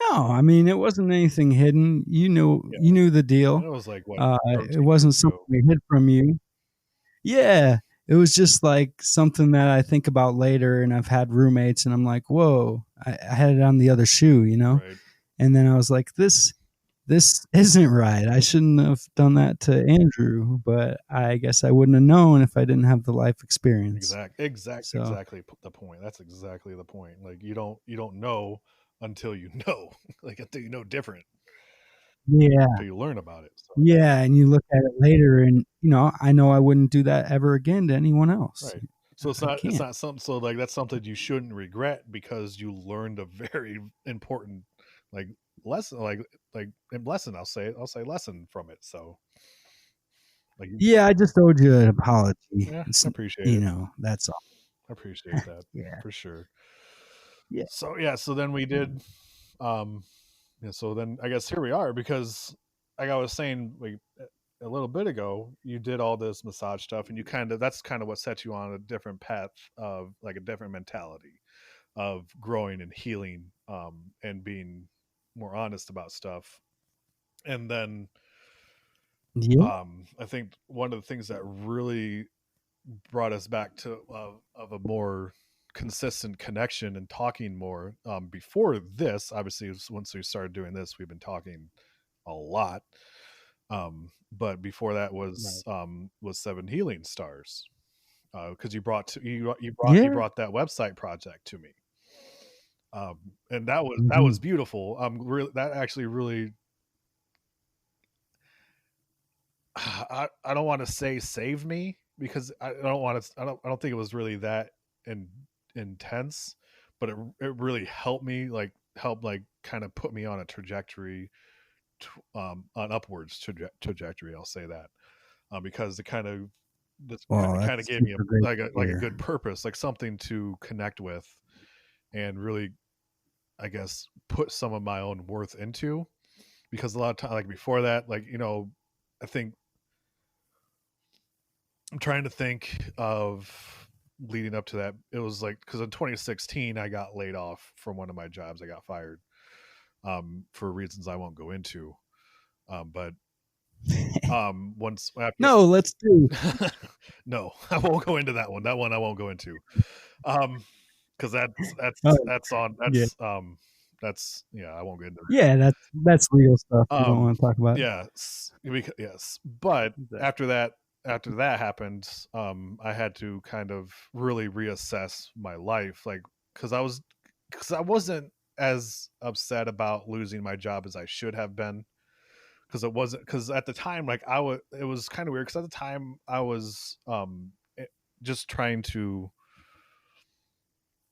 No, I mean, it wasn't anything hidden. Yeah, You knew the and deal. it was like what It 13 wasn't years something ago. we hid from you. Yeah, it was just like something that I think about later, and I've had roommates, and I'm like, whoa, I had it on the other shoe, you know? Right. And then I was like, this isn't right. I shouldn't have done that to Andrew, but I guess I wouldn't have known if I didn't have the life experience. So Exactly the point. That's exactly the point. Like you don't know until you know, like until you know different, yeah, until you learn about it. So yeah, and you look at it later, and I know I wouldn't do that ever again to anyone else. right. So I it's can't. not something. So like that's something you shouldn't regret because you learned a very important like lesson, like lesson. I'll say lesson from it. So like Yeah, I just owed you an apology. yeah, It's I appreciate it. that's all. I appreciate that Yeah, for sure. yeah, So yeah, so then we did yeah, so then I guess here we are because like I was saying like a little bit ago, you did all this massage stuff and you kind of that's kind of what set you on a different path of like a different mentality of growing and healing and being more honest about stuff. And then yeah, I think one of the things that really brought us back to of a more consistent connection and talking more before this obviously once we started doing this we've been talking a lot but before that right. was Seven Healing Stars because you Yeah. brought that website project to me and that was Mhm. beautiful really that actually really I don't want to say save me because I don't want to I don't think it was really that in, intense but it really helped me like help like kind of put me on a trajectory an upwards trajectory I'll say that because it kind of this Well, kind of that's gave me super great to like a hear. good purpose like something to connect with and really I guess put some of my own worth into because a lot of time like before that like I think I'm trying to think of leading up to that. It was like because in 2016 I got laid off from one of my jobs. I got fired for reasons I won't go into. But once after, No, let's do. no, I won't go into that one. That one I won't go into. Because Oh, yeah. that's yeah I won't get into Yeah, that's legal stuff that. you don't wanna talk about. Yes, but Exactly. after that happened, I had to kind of really reassess my life, like because I wasn't as upset about losing my job as I should have been because it wasn't because at the time like I was it was kind of weird because at the time I was just trying to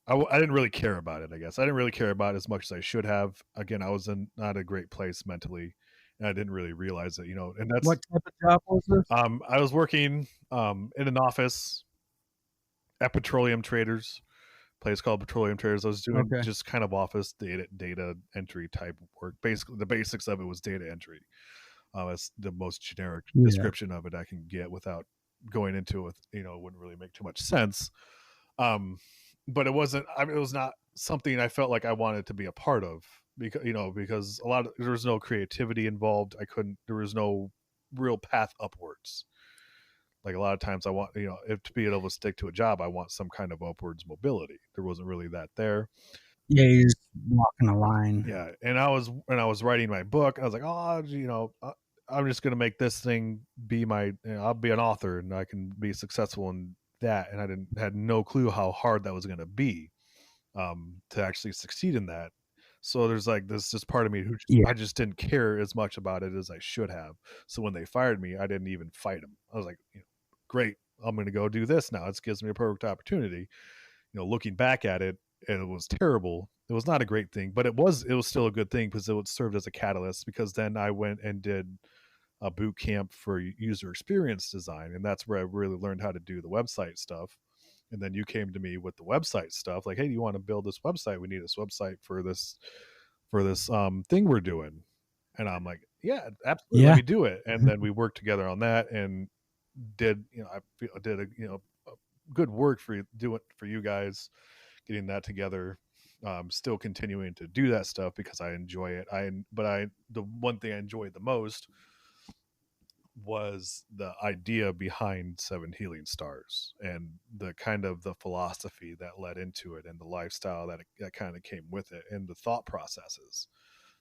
I didn't really care about it. I guess I didn't really care about it as much as I should have. Again, I was in not a great place mentally, and I didn't really realize it. And that's What type of job was this? I was working in an office at Petroleum Traders, place called Petroleum Traders. I was doing Okay. just kind of office data entry type work. Basically, the basics of it was data entry. That's the most generic Yeah. description of it I can get without. going into it with, wouldn't really make too much sense. Um, but it wasn't. I mean, it was not something I felt like I wanted to be a part of, because there was no creativity involved. I couldn't. There was no real path upwards. Like a lot of times, I want, if to be able to stick to a job, I want some kind of upwards mobility. There wasn't really that there. Yeah, you're just walking a line. Yeah, and when I was writing my book, I was like, oh, I'm just gonna make this thing be I'll be an author and I can be successful in that. And I had no clue how hard that was gonna be, to actually succeed in that. So there's like this just part of me who Yeah. I just didn't care as much about it as I should have. So when they fired me, I didn't even fight them. I was like, great, I'm gonna go do this now. It gives me a perfect opportunity. Looking back at it, and it was terrible. It was not a great thing, but it was still a good thing because it served as a catalyst. Because then I went and did a boot camp for user experience design, and that's where I really learned how to do the website stuff. And then you came to me with the website stuff, like, hey, do you want to build this website? We need this website for this thing we're doing. And I'm like, yeah, absolutely, let Yeah. me do it. And then we worked together on that and did, I did a good work for you guys, getting that together. Still continuing to do that stuff because I enjoy it. The one thing I enjoyed the most was the idea behind Seven Healing Stars and the kind of the philosophy that led into it and the lifestyle that kind of came with it and the thought processes.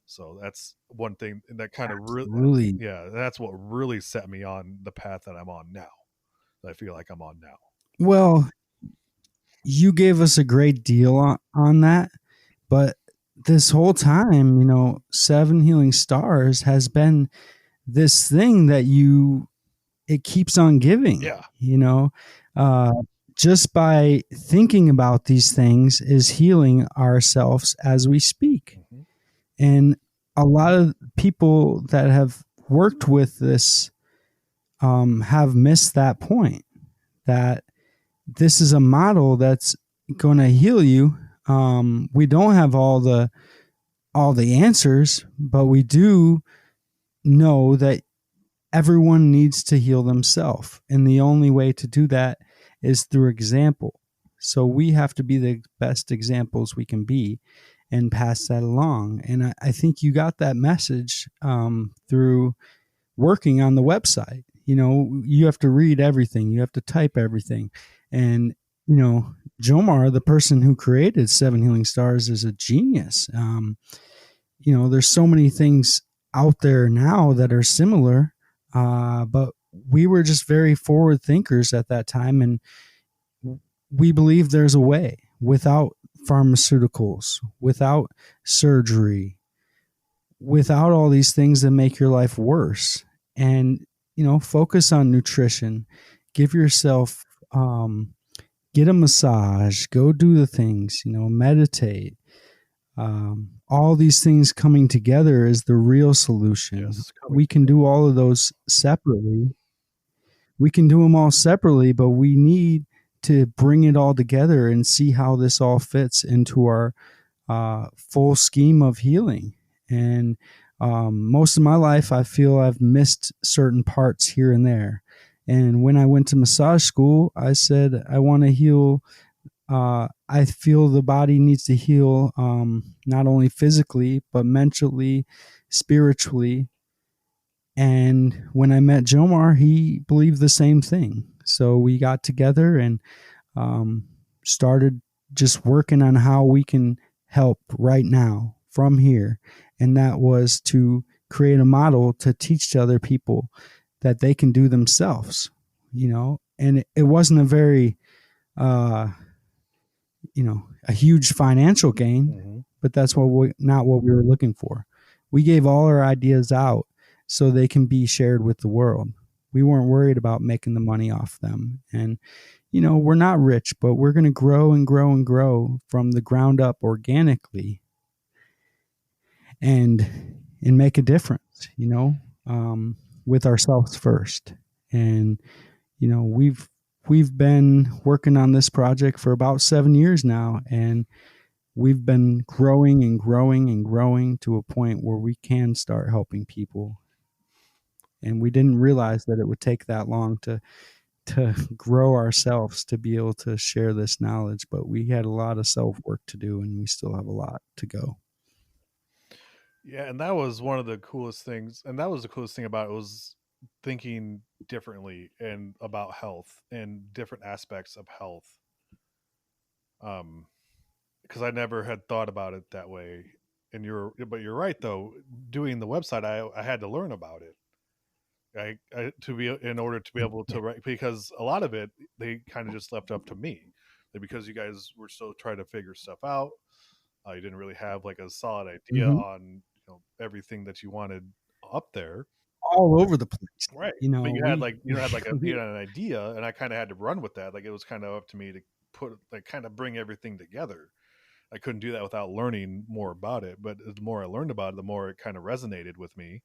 So that's one thing that kind of Absolutely. yeah, that's what really set me on the path that I'm on now. That I feel like I'm on now. Well, you gave us a great deal on that, but this whole time, Seven Healing Stars has been this thing that it keeps on giving. Yeah. Uh, just by thinking about these things is healing ourselves as we speak. Mm-hmm. And a lot of people that have worked with this have missed that point, that this is a model that's going to heal you. We don't have all the answers, but we do know that everyone needs to heal themselves, and the only way to do that is through example. So we have to be the best examples we can be and pass that along. And I think you got that message through working on the website. You have to read everything, you have to type everything. And Jomar, the person who created Seven Healing Stars, is a genius. There's so many things out there now that are similar, but we were just very forward thinkers at that time, and we believe there's a way without pharmaceuticals, without surgery, without all these things that make your life worse. And focus on nutrition, give yourself get a massage, go do the things, meditate. All these things coming together is the real solution. Yes, we can do all of those separately. We can do them all separately, but we need to bring it all together and see how this all fits into our full scheme of healing. And most of my life, I feel I've missed certain parts here and there. And when I went to massage school, I said, I want to heal. I feel the body needs to heal, not only physically, but mentally, spiritually. And when I met Jomar, he believed the same thing. So we got together and started just working on how we can help right now from here. And that was to create a model to teach to other people that they can do themselves, and it wasn't a very, a huge financial gain, mm-hmm. but that's not what we were looking for. We gave all our ideas out so they can be shared with the world. We weren't worried about making the money off them. And, we're not rich, but we're going to grow and grow and grow from the ground up organically and make a difference, with ourselves first. And, we've been working on this project for about 7 years now, and we've been growing and growing and growing to a point where we can start helping people. And we didn't realize that it would take that long to to grow ourselves to be able to share this knowledge, but we had a lot of self work to do, and we still have a lot to go. Yeah, and that was one of the coolest things, and that was the coolest thing about it was thinking differently and about health and different aspects of health. Um, because I never had thought about it that way. And but you're right though. Doing the website, I had to learn about it. I to be in order to be able Yeah. to write because a lot of it they kind of just left up to me, like, because you guys were still trying to figure stuff out. You didn't really have like a solid idea Hmm. on everything that you wanted up there. All over the place. Right. You But know, you had we an idea, and I kind of had to run with that. Like it was kind of up to me to kind of bring everything together. I couldn't do that without learning more about it. But the more I learned about it, the more it kind of resonated with me,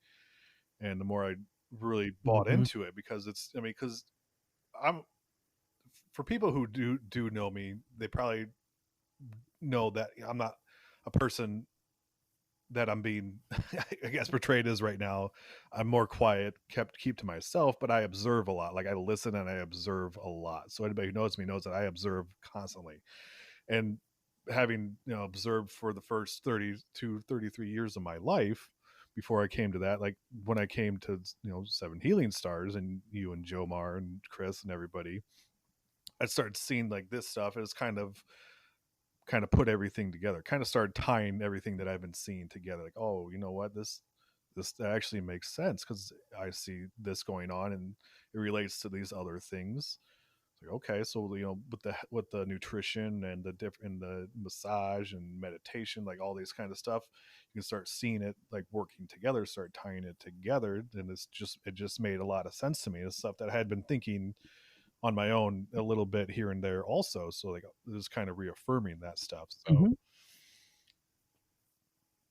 and the more I really bought Mhm. into it because because I'm for people who do know me, they probably know that I'm not a person that I'm being I guess portrayed as right now. I'm more quiet, keep to myself, but I observe a lot. Like I listen and I observe a lot. So anybody who knows me knows that I observe constantly. And having, observed for the first 32, 33 years of my life before I came to that, like when I came to, Seven Healing Stars and you and Jomar and Chris and everybody, I started seeing like this stuff as kind of put everything together, kind of started tying everything that I've been seeing together. Like, oh, you know what, this actually makes sense because I see this going on and it relates to these other things. Like, okay, so with the nutrition and the massage and meditation, like all these kind of stuff, you can start seeing it like working together, start tying it together, and it just made a lot of sense to me. It's stuff that I had been thinking on my own a little bit here and there also. So like it was kind of reaffirming that stuff. So Mhm.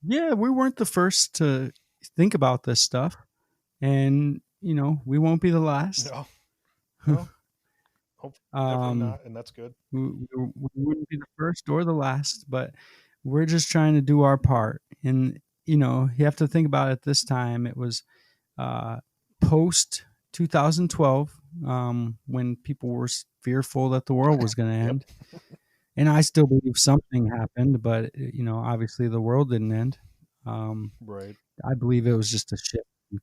Yeah, we weren't the first to think about this stuff, and, we won't be the last. no, no, hopefully definitely Um, not, and that's good. we wouldn't be the first or the last, but we're just trying to do our part. And, you have to think about it this time. It was uh, post 2012, when people were fearful that the world was going to Yep. end. And I still believe something happened, but, obviously the world didn't end. Um, Right. I believe it was just a shift in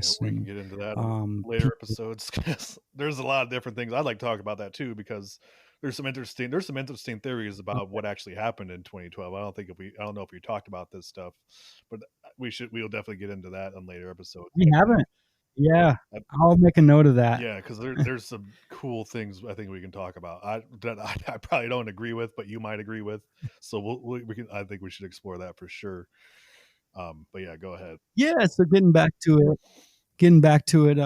Yeah, consciousness, we can and get into that in later people. episodes 'cause there's a lot of different things. I'd like to talk about that too because there's some interesting theories about Okay. what actually happened in 2012. I don't know if we talked about this stuff, but we'll definitely get into that in later episodes. We haven't. Yeah, I, I'll make a note of that. yeah, because there's some cool things I think we can talk about. I probably don't agree with, but you might agree with. So we can. I think we should explore that for sure. But yeah, go ahead. Yeah, so getting back to it,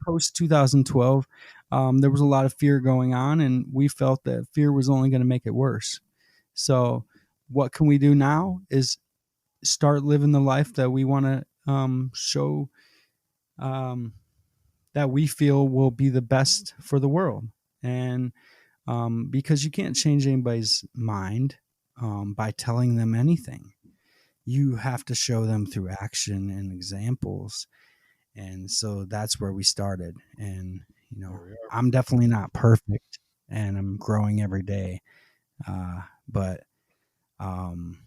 post 2012, there was a lot of fear going on, and we felt that fear was only going to make it worse. So, what can we do now is start living the life that we want to show, um, that we feel will be the best for the world. And because you can't change anybody's mind by telling them anything, you have to show them through action and examples. And so that's where we started. And, There we are. I'm definitely not perfect, and I'm growing every day. But, um,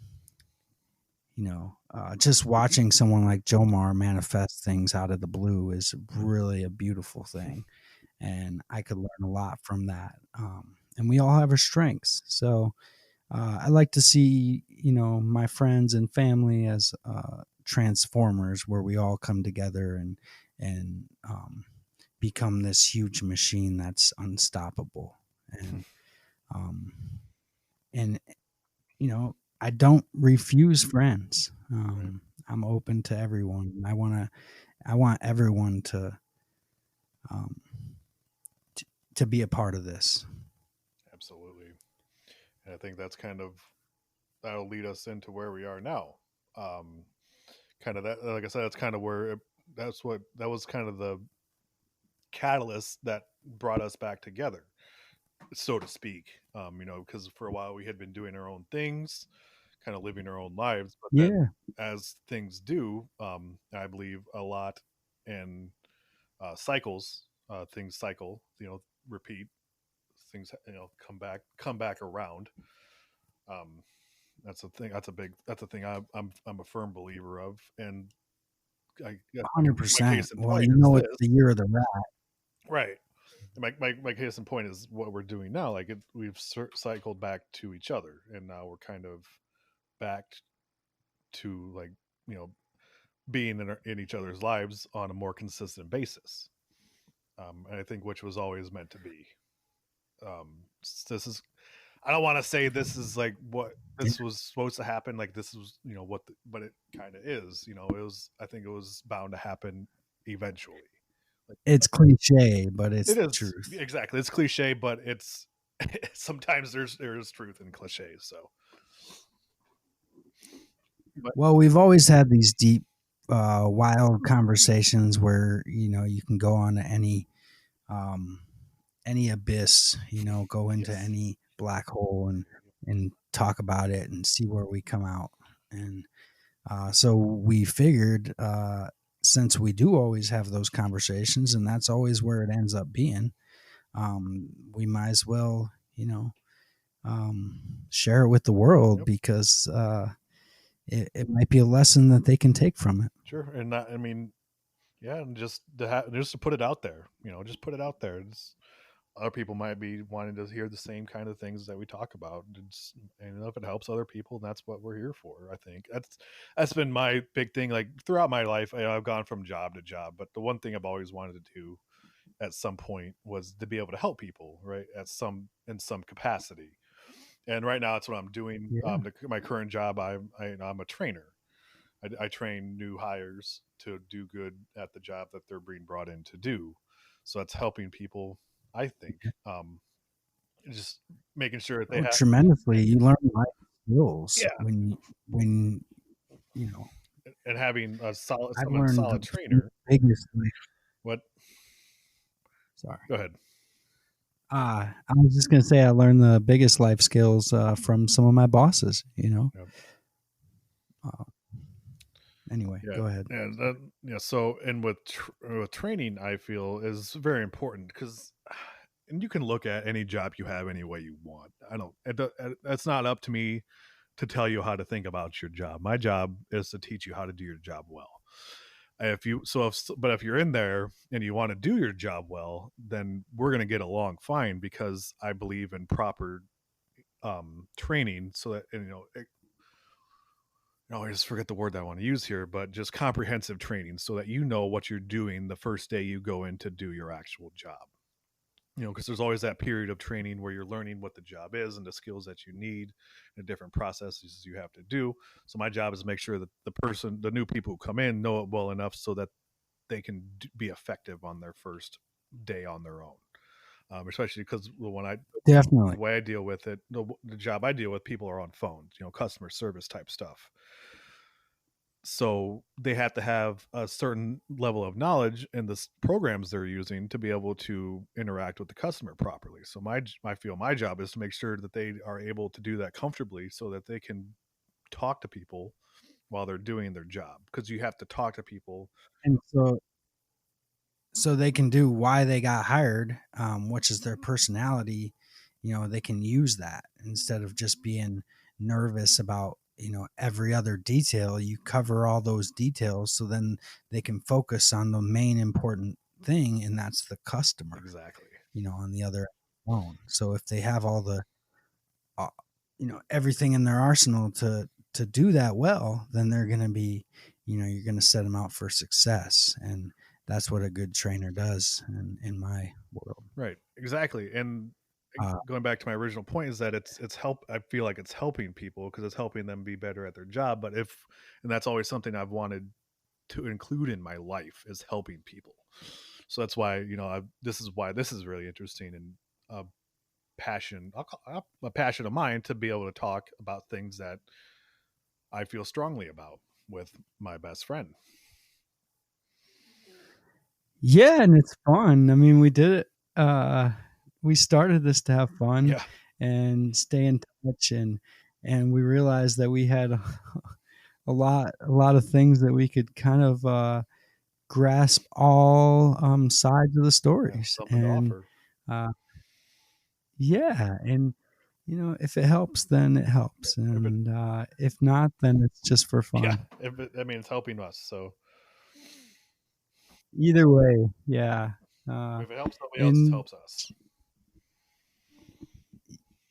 just watching someone like Jomar manifest things out of the blue is really a beautiful thing. And I could learn a lot from that. And we all have our strengths. So I like to see, my friends and family as transformers, where we all come together and become this huge machine that's unstoppable. And um, and I don't refuse friends. Right. I'm open to everyone. I want everyone um, to be a part of this. Absolutely. And I think that'll lead us into where we are now. Um, Kind of that, like I said, that's kind of that was kind of the catalyst that brought us back together, so to speak. Because for a while we had been doing our own things, kind of living our own lives, but then Yeah. as things do, I believe a lot in cycles. things cycle, repeat, things, come back around. Um, that's a thing. That's a thing I'm a firm believer of. And I guess my 100%. case in Well, point you is know, it's this. the year of the rat. Right. My case in point is what we're doing now. Like we've cycled back to each other, and now we're kind of back to, like, you know being in each other's lives on a more consistent basis. And I think which was always meant to be. This is, I don't want to say this is like what Yeah. this was supposed to happen. Like this was, but it kind of is. It was. I think it was bound to happen eventually. Like, It's cliche, but it it's the is truth. exactly. It's cliche, but it's sometimes there's truth in cliches. So, but Well, we've always had these deep, wild conversations where you can go on um, any abyss, go into yes, any black hole and talk about it and see where we come out. And so we figured, since we do always have those conversations, and that's always where it ends up being, we might as well, share it with the world yep, because it might be a lesson that they can take from it. sure. And that, I mean, yeah, and just to put it out there, just put it out there. Other people might be wanting to hear the same kind of things that we talk about. And if it helps other people, that's what we're here for. I think that's been my big thing. Like throughout my life, I've gone from job to job, but the one thing I've always wanted to do at some point was to be able to help people, right? In some capacity. And right now, that's what I'm doing. Yeah. My current job, I'm a trainer. I train new hires to do good at the job that they're being brought in to do. So that's helping people, I think. Just making sure that they Oh, have, tremendously. You learn life skills yeah, when you know. and having I've someone learned solid the trainer. biggest life. What? Sorry. Go ahead. I was just gonna say I learned the biggest life skills from some of my bosses. Yeah, Uh, anyway, yeah, go ahead. and yeah. So, and with training, I feel is very important because, and you can look at any job you have any way you want. I don't. That's not up to me to tell you how to think about your job. My job is to teach you how to do your job well. But if you're in there and you want to do your job well, then we're going to get along fine because I believe in proper training so that, and, I just forget the word that I want to use here, but just comprehensive training so that you know what you're doing the first day you go in to do your actual job. Because there's always that period of training where you're learning what the job is and the skills that you need and different processes you have to do. So my job is to make sure that the new people who come in know it well enough so that they can be effective on their first day on their own. Especially because Definitely. the way I deal with it, the job I deal with, people are on phones, customer service type stuff. So they have to have a certain level of knowledge in the programs they're using to be able to interact with the customer properly. So I feel my job is to make sure that they are able to do that comfortably so that they can talk to people while they're doing their job, because you have to talk to people. And so they can do why they got hired, which is their personality. They can use that instead of just being nervous about every other detail. You cover all those details so then they can focus on the main important thing, and that's the customer, Exactly. on the other phone. So if they have all the uh, everything in their arsenal to do that well, then they're going to be, you're going to set them out for success. And that's what a good trainer does in my world. Right. Exactly. And uh, going back to my original point is that it's help. I feel like it's helping people because it's helping them be better at their job. And that's always something I've wanted to include in my life, is helping people. So that's why, this is why this is really interesting and a a passion of mine to be able to talk about things that I feel strongly about with my best friend. yeah, and it's fun. I mean, we did it. We started this to have fun Yeah. and stay in touch, and we realized that we had a lot of things that we could kind of grasp all sides of the Yeah, stories. something to And offer. uh, yeah, and if it helps, then it helps, If it, and if not, then it's just for yeah, fun. if it, I mean, it's helping us. So Either way, yeah. Uh, if it helps somebody else, it and helps us.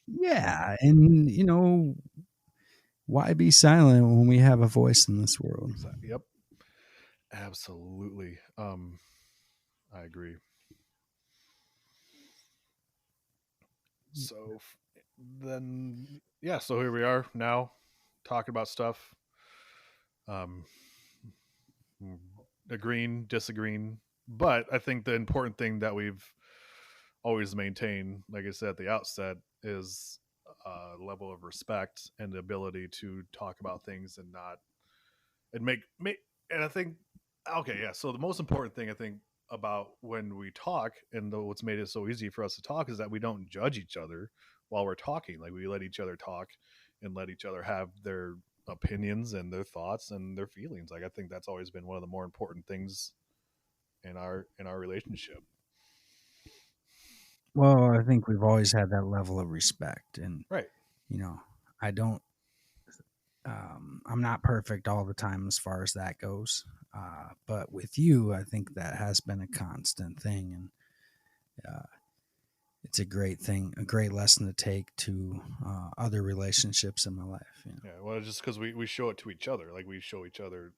yeah, and why be silent when we have a voice in this world? Exactly. Yep. Absolutely. I agree. So then, yeah. So here we are now, talking about stuff. Um, agreeing, disagreeing, but I think the important thing that we've always maintained, like I said at the outset, is a level of respect and the ability to talk about things and not and make and I think okay, yeah. So the most important thing I think about when we talk and what's made it so easy for us to talk is that we don't judge each other while we're talking. Like we let each other talk and let each other have their opinions and their thoughts and their feelings. Like I think that's always been one of the more important things in our relationship. Well, I think we've always had that level of respect, and Right. you know, I don't. I'm not perfect all the time as far as that goes, but with you, I think that has been a constant thing, and it's a great thing, a great lesson to take to other relationships in my life. Yeah. Well, just because we show it to each other, like we show each other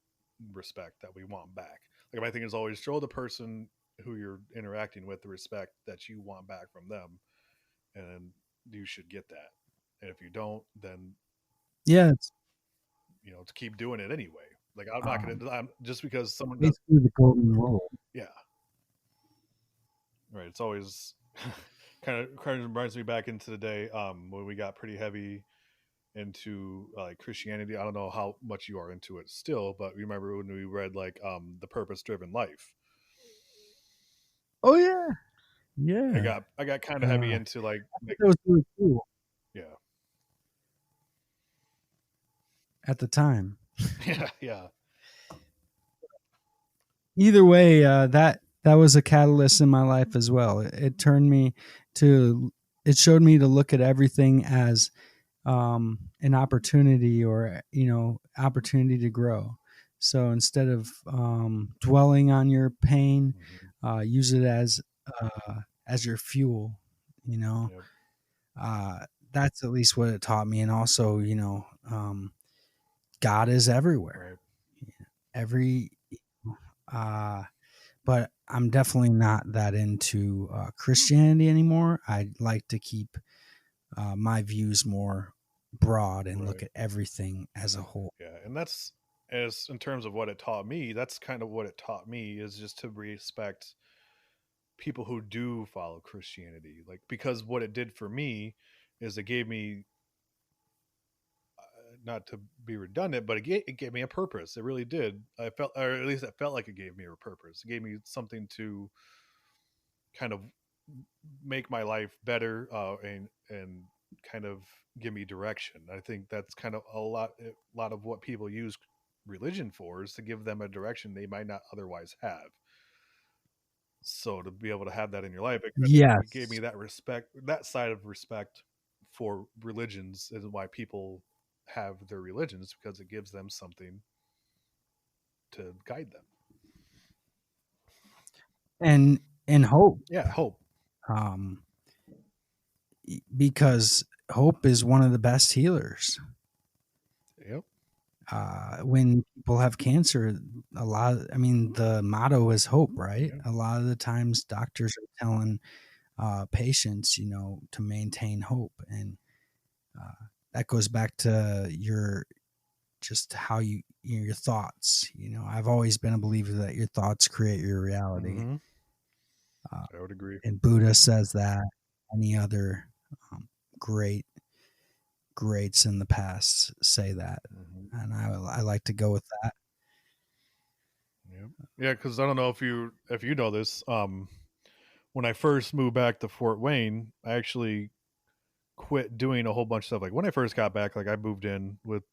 respect that we want back. Like my thing is always show the person who you're interacting with the respect that you want back from them, and you should get that. And if you don't, then Yeah, it's to keep doing it anyway. Like I'm not um, gonna. I'm just because someone does. basically the golden rule. Yeah. Right. It's always kind of brings me back into the day when we got pretty heavy into like Christianity. I don't know how much you are into it still, but you remember when we read like the Purpose Driven Life. Oh yeah, I yeah. got I got kind of heavy I into like thought that was really cool yeah. at the time. Yeah, yeah. Either way, that was a catalyst in my life as well. It turned me to. It showed me to look at everything as an opportunity, or opportunity to grow. So instead of dwelling on your pain, Hmm. use it as your fuel. You know, Yep. uh, that's at least what it taught me. And also, God is everywhere. Right. Every, uh, but I'm definitely not that into Christianity anymore. I like to keep my views more broad and look Right. at everything as a whole. Yeah. And that's as in terms of what it taught me, that's kind of what it taught me is just to respect people who do follow Christianity. Like because what it did for me is it gave me not to be redundant, but it gave me a purpose. It really did. I felt, or at least it felt like it gave me a purpose. It gave me something to kind of make my life better and kind of give me direction. I think that's kind of a lot of what people use religion for is to give them a direction they might not otherwise have. So to be able to have that in your life, it gave me Yes. that respect, that side of respect for religions is why people have their religions because it gives them something to guide them. And hope, Yeah, hope. um, because hope is one of the best healers. Yep. When people have cancer, I mean, the motto is hope, right? Yeah. A lot of the times doctors are telling patients, to maintain hope. And that goes back to just how your thoughts. I've always been a believer that your thoughts create your reality. Mm-hmm. Uh, I would agree. and Buddha says that. Any other um, great greats in the past say that, Mm-hmm. and I like to go with that. Yep. Yeah, because I don't know if you know this. When I first moved back to Fort Wayne, I actually quit doing a whole bunch of stuff. Like when I first got back, like I moved in with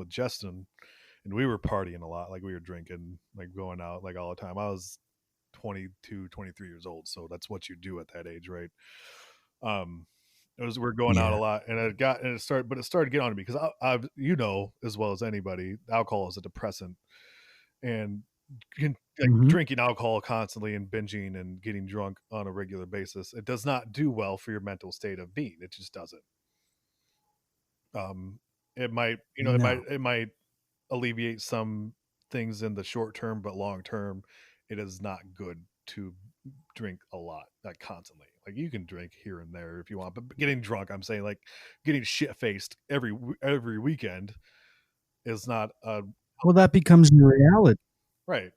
Justin, and we were partying a lot. Like we were drinking, like going out like all the time. I was 22, 23 years old, so that's what you do at that age, right? Um, we're going out a Yeah. lot, and it started getting on me because you know as well as anybody, alcohol is a depressant, and like Hmm. drinking alcohol constantly and binging and getting drunk on a regular basis, it does not do well for your mental state of being. It just doesn't. Um, it might, No. it might alleviate some things in the short term, but long term, it is not good to drink a lot, like constantly. Like you can drink here and there if you want, but getting drunk, I'm saying like getting shit faced every weekend is not Well, that becomes your reality. right.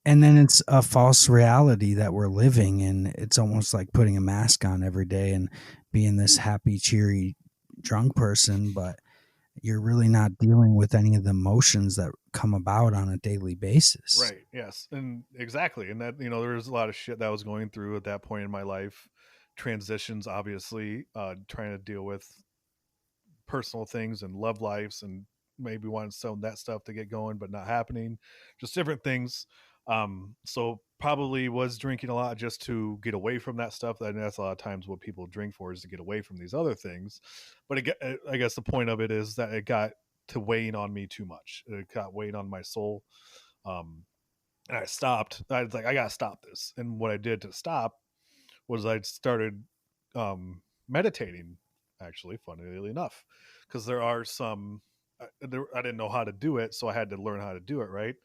And then it's a false reality that we're living in. It's almost like putting a mask on every day and being this happy, cheery, drunk person, but you're really not dealing with any of the emotions that come about on a daily basis. Right. Yes. And exactly. And that, there was a lot of shit that I was going through at that point in my life. Transitions, obviously, trying to deal with personal things and love lives and maybe wanting some of that stuff to get going, but not happening. Just different things. So probably was drinking a lot just to get away from that stuff. That's a lot of times what people drink for is to get away from these other things. But I guess the point of it is that it got to weighing on me too much. It got weighing on my soul. And I stopped. I was like, I gotta stop this. And what I did to stop was I started meditating. Actually, funnily enough, because there are some. I didn't know how to do it, so I had to learn how to do it. Right.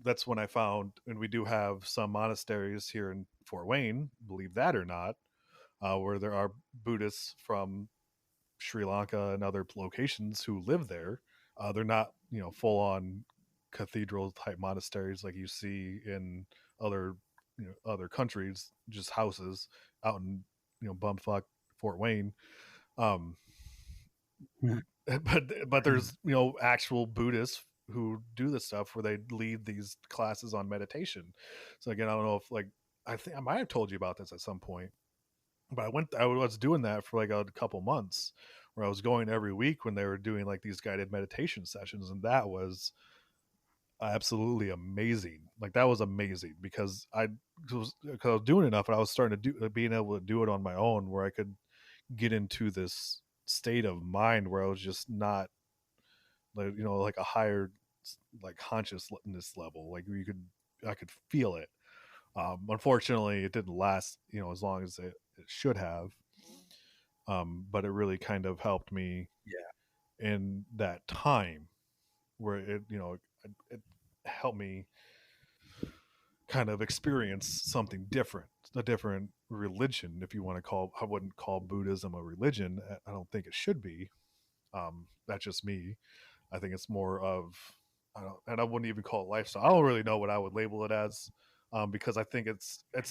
That's when I found, and we do have some monasteries here in Fort Wayne, believe that or not, where there are Buddhists from Sri Lanka and other locations who live there. They're not, full on cathedral type monasteries like you see in other, other countries, just houses out in, bumfuck Fort Wayne. Um, Yeah. but there's, actual Buddhists who do this stuff where they lead these classes on meditation. So again, I don't know if like, I think I might have told you about this at some point, but I was doing that for like a couple months where I was going every week when they were doing like these guided meditation sessions, and that was absolutely amazing. Like that was amazing because I was doing enough and I was starting to do being able to do it on my own where I could get into this state of mind where I was just not like, like a higher like consciousness level, like I could feel it. Unfortunately it didn't last, as long as it should have. But it really kind of helped me in that time where it helped me kind of experience something different, a different religion, if you want to call. I wouldn't call Buddhism a religion. I don't think it should be. That's just me. I think it's more of, and I wouldn't even call it lifestyle. I don't really know what I would label it as, because I think it's But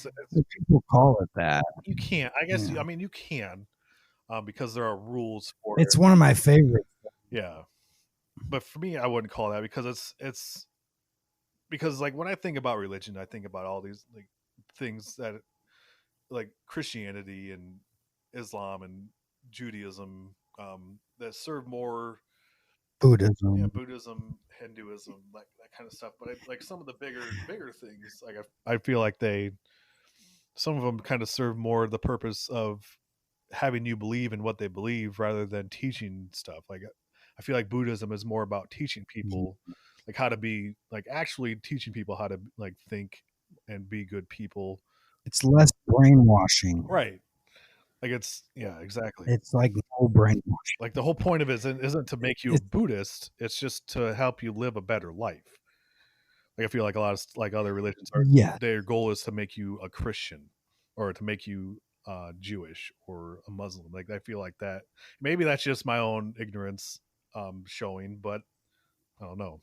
people call it that. you can't. I guess Yeah. I mean you can, because there are rules for It's it. one of my favorites. Yeah, but for me, I wouldn't call that because it's because like when I think about religion, I think about all these like things that like Christianity and Islam and Judaism, that serve more, yeah, Buddhism. Buddhism, Hinduism, like that kind of stuff. But like some of the bigger things, like I feel like some of them kind of serve more the purpose of having you believe in what they believe rather than teaching stuff. Like I feel like Buddhism is more about teaching people like how to be like actually teaching people how to like think and be good people. It's less brainwashing. Right. Like it's yeah, exactly. It's like no brainwashing. Like the whole point of it isn't to make you a It's Buddhist. It's just to help you live a better life. Like I feel like a lot of like other religions are, yeah. their goal is to make you a Christian or to make you Jewish or a Muslim. Like I feel like that. Maybe that's just my own ignorance showing, but I don't know.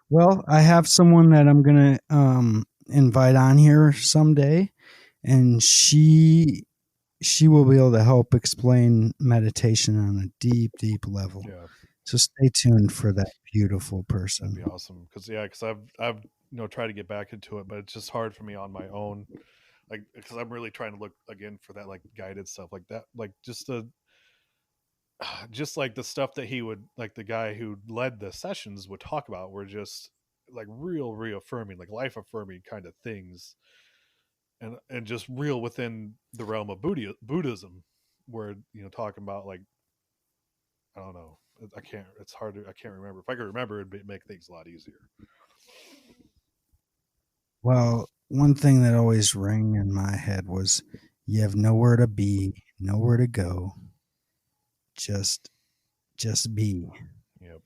Well, I have someone that I'm gonna invite on here someday, and she will be able to help explain meditation on a deep, deep level. Yeah, So stay tuned for that beautiful that'd be person. awesome. Because yeah, because I've tried to get back into it, but it's just hard for me on my own. like because I'm really trying to look again for that like guided stuff like that, like just the just like the stuff that he would like the guy who led the sessions would talk about were just like real reaffirming, like life affirming kind of things, and just real within the realm of Buddhism, where talking about like I don't know, I can't. It's hard to. I can't remember. If I could remember, it'd make things a lot easier. Well, one thing that always rang in my head was, "You have nowhere to be, nowhere to go. Just, just be." Yep.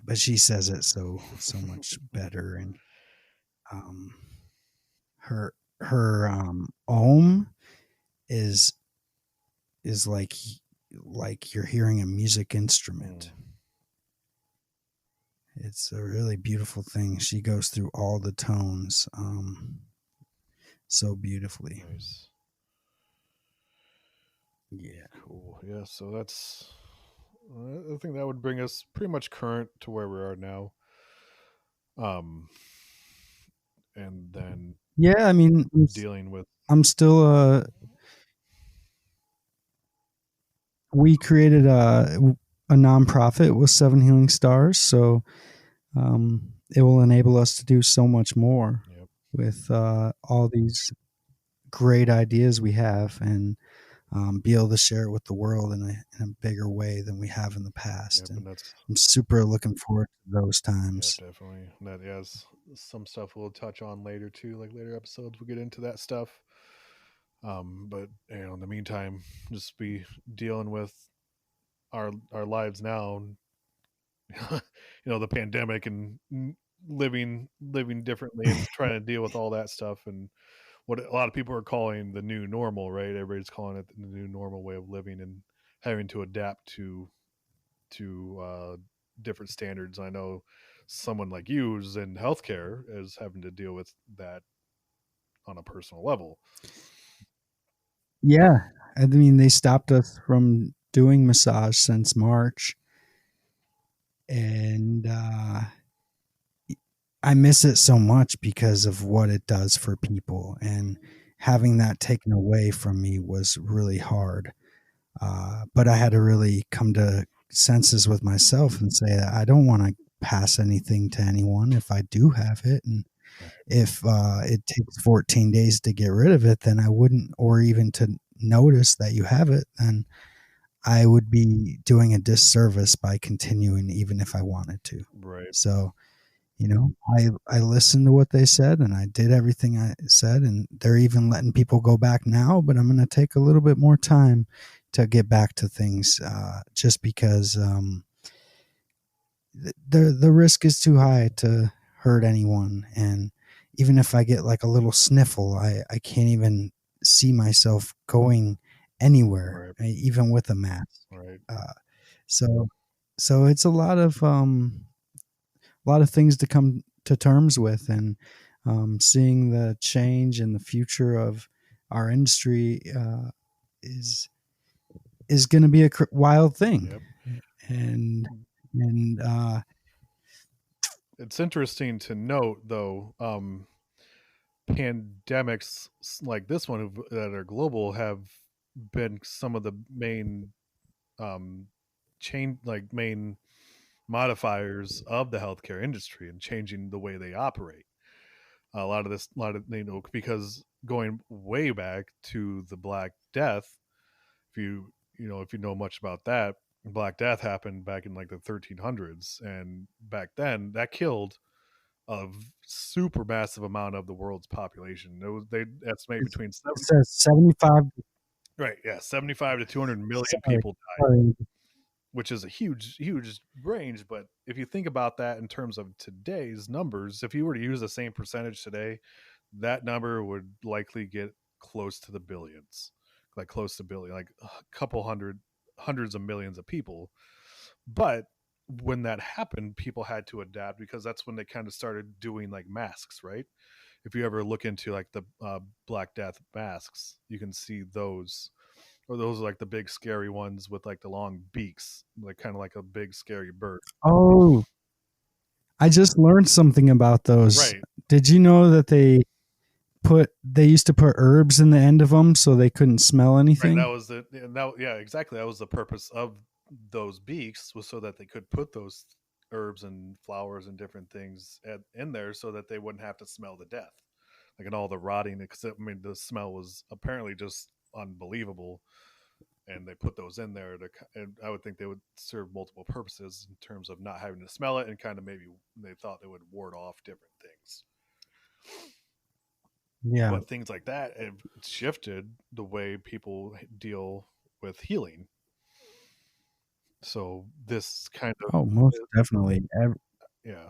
But she says it so much better, and um, her ohm is is like you're hearing a music instrument. It's a really beautiful thing. She goes through all the tones so beautifully. Nice. Yeah. Cool. Yeah. So that's. I think that would bring us pretty much current to where we are now. And then Yeah, I mean, dealing with. I'm still we created a nonprofit with 7 healing stars, so it will enable us to do so much more Yep. with all these great ideas we have, and be able to share it with the world in a bigger way than we have in the past. Yep. And And that's. I'm super looking forward to those Yep. times. Definitely. And that has some stuff we'll touch on later too. Like later episodes, we'll get into that stuff. But in the meantime, just be dealing with our lives now. The pandemic and living differently and trying to deal with all that stuff and what a lot of people are calling the new normal, right? Everybody's calling it the new normal way of living and having to adapt to different standards. I know someone like you who's in healthcare is having to deal with that on a personal level. Yeah, I mean, they stopped us from doing massage since March, and I miss it so much because of what it does for people, and having that taken away from me was really hard. But I had to really come to senses with myself and say that I don't want to pass anything to anyone if I do have it, and if it takes 14 days to get rid of it, then I wouldn't, or even to notice that you have it, then I would be doing a disservice by continuing, even if I wanted to. Right. So, I listened to what they said, and I did everything I said, and they're even letting people go back now, but I'm going to take a little bit more time to get back to things, just because the risk is too high to hurt anyone. And even if I get like a little sniffle, I can't even see myself going anywhere, Right. even with a mask. Right. Uh, so so it's a lot of things to come to terms with, and seeing the change in the future of our industry is going to be a wild thing. Yep. and and It's interesting to note though, pandemics like this one that are global have been some of the main main modifiers of the healthcare industry and changing the way they operate. A lot of because going way back to the Black Death, if if you know much about that, Black Death happened back in like the 1300s, and back then that killed a super massive amount of the world's population. They estimate it's, between it 70, says 75. right, yeah, 75 to 200 million Sorry, people died, sorry. which is a huge range. But if you think about that in terms of today's numbers, if you were to use the same percentage today, that number would likely get close to the billions, like close to billion, like a couple hundreds of millions of people. But when that happened, people had to adapt because that's when they kind of started doing like masks, right? If you ever look into like the Black Death masks, you can see those, or those are like the big scary ones with like the long beaks, like kind of like a big scary bird. Oh, I just learned something about those. Right. Did you know that they used to put herbs in the end of them so they couldn't smell Right. anything. That was the yeah, exactly. That was the purpose of those beaks, was so that they could put those herbs and flowers and different things in there so that they wouldn't have to smell the death, like, and all the rotting. Because I mean, the smell was apparently just unbelievable, and they put those in there to. And I would think they would serve multiple purposes in terms of not having to smell it, and kind of maybe they thought they would ward off different things. Yeah. But things like that have shifted the way people deal with healing. So this kind of, Oh, most definitely. yeah,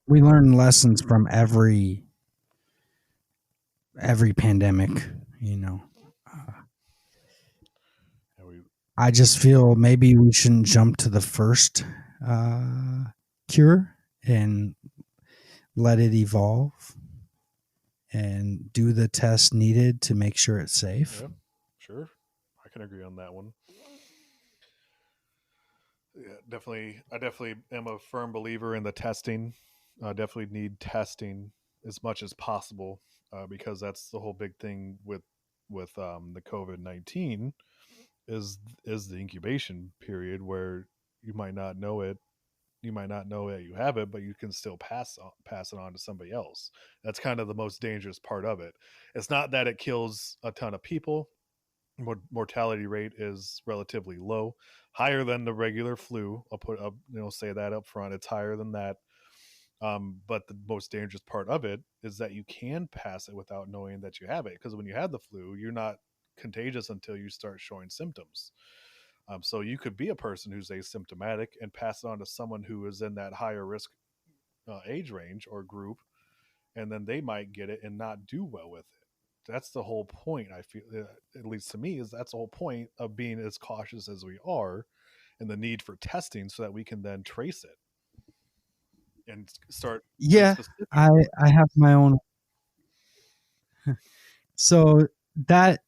We learn lessons from every pandemic, you know. Uh, and we, I just feel maybe we shouldn't jump to the first cure and let it evolve and do the test needed to make sure it's safe. yeah, sure, I can agree on that one. Yeah, definitely. I definitely am a firm believer in the testing. I definitely need testing as much as possible, because that's the whole big thing with the COVID-19 is the incubation period, where you might not know it. You might not know that you have it, but you can still pass it on to somebody else. That's kind of the most dangerous part of it. It's not that it kills a ton of people. Mortality rate is relatively low, higher than the regular flu. I'll put up, say that up front. It's higher than that. But the most dangerous part of it is that you can pass it without knowing that you have it. Because when you have the flu, you're not contagious until you start showing symptoms. So you could be a person who's asymptomatic and pass it on to someone who is in that higher risk age range or group, and then they might get it and not do well with it. That's the whole point. I feel, at least to me, is that's the whole point of being as cautious as we are, and the need for testing so that we can then trace it and start doing Yeah, specific I work. I have my own. So that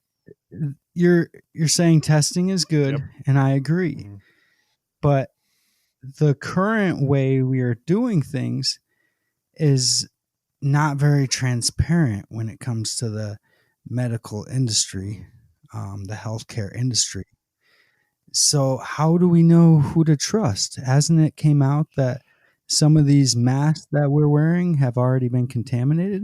you're saying testing is good, Yep. and I agree. Mm-hmm. But the current way we are doing things is not very transparent when it comes to the medical industry, the healthcare industry. So how do we know who to trust? Hasn't it came out that some of these masks that we're wearing have already been contaminated,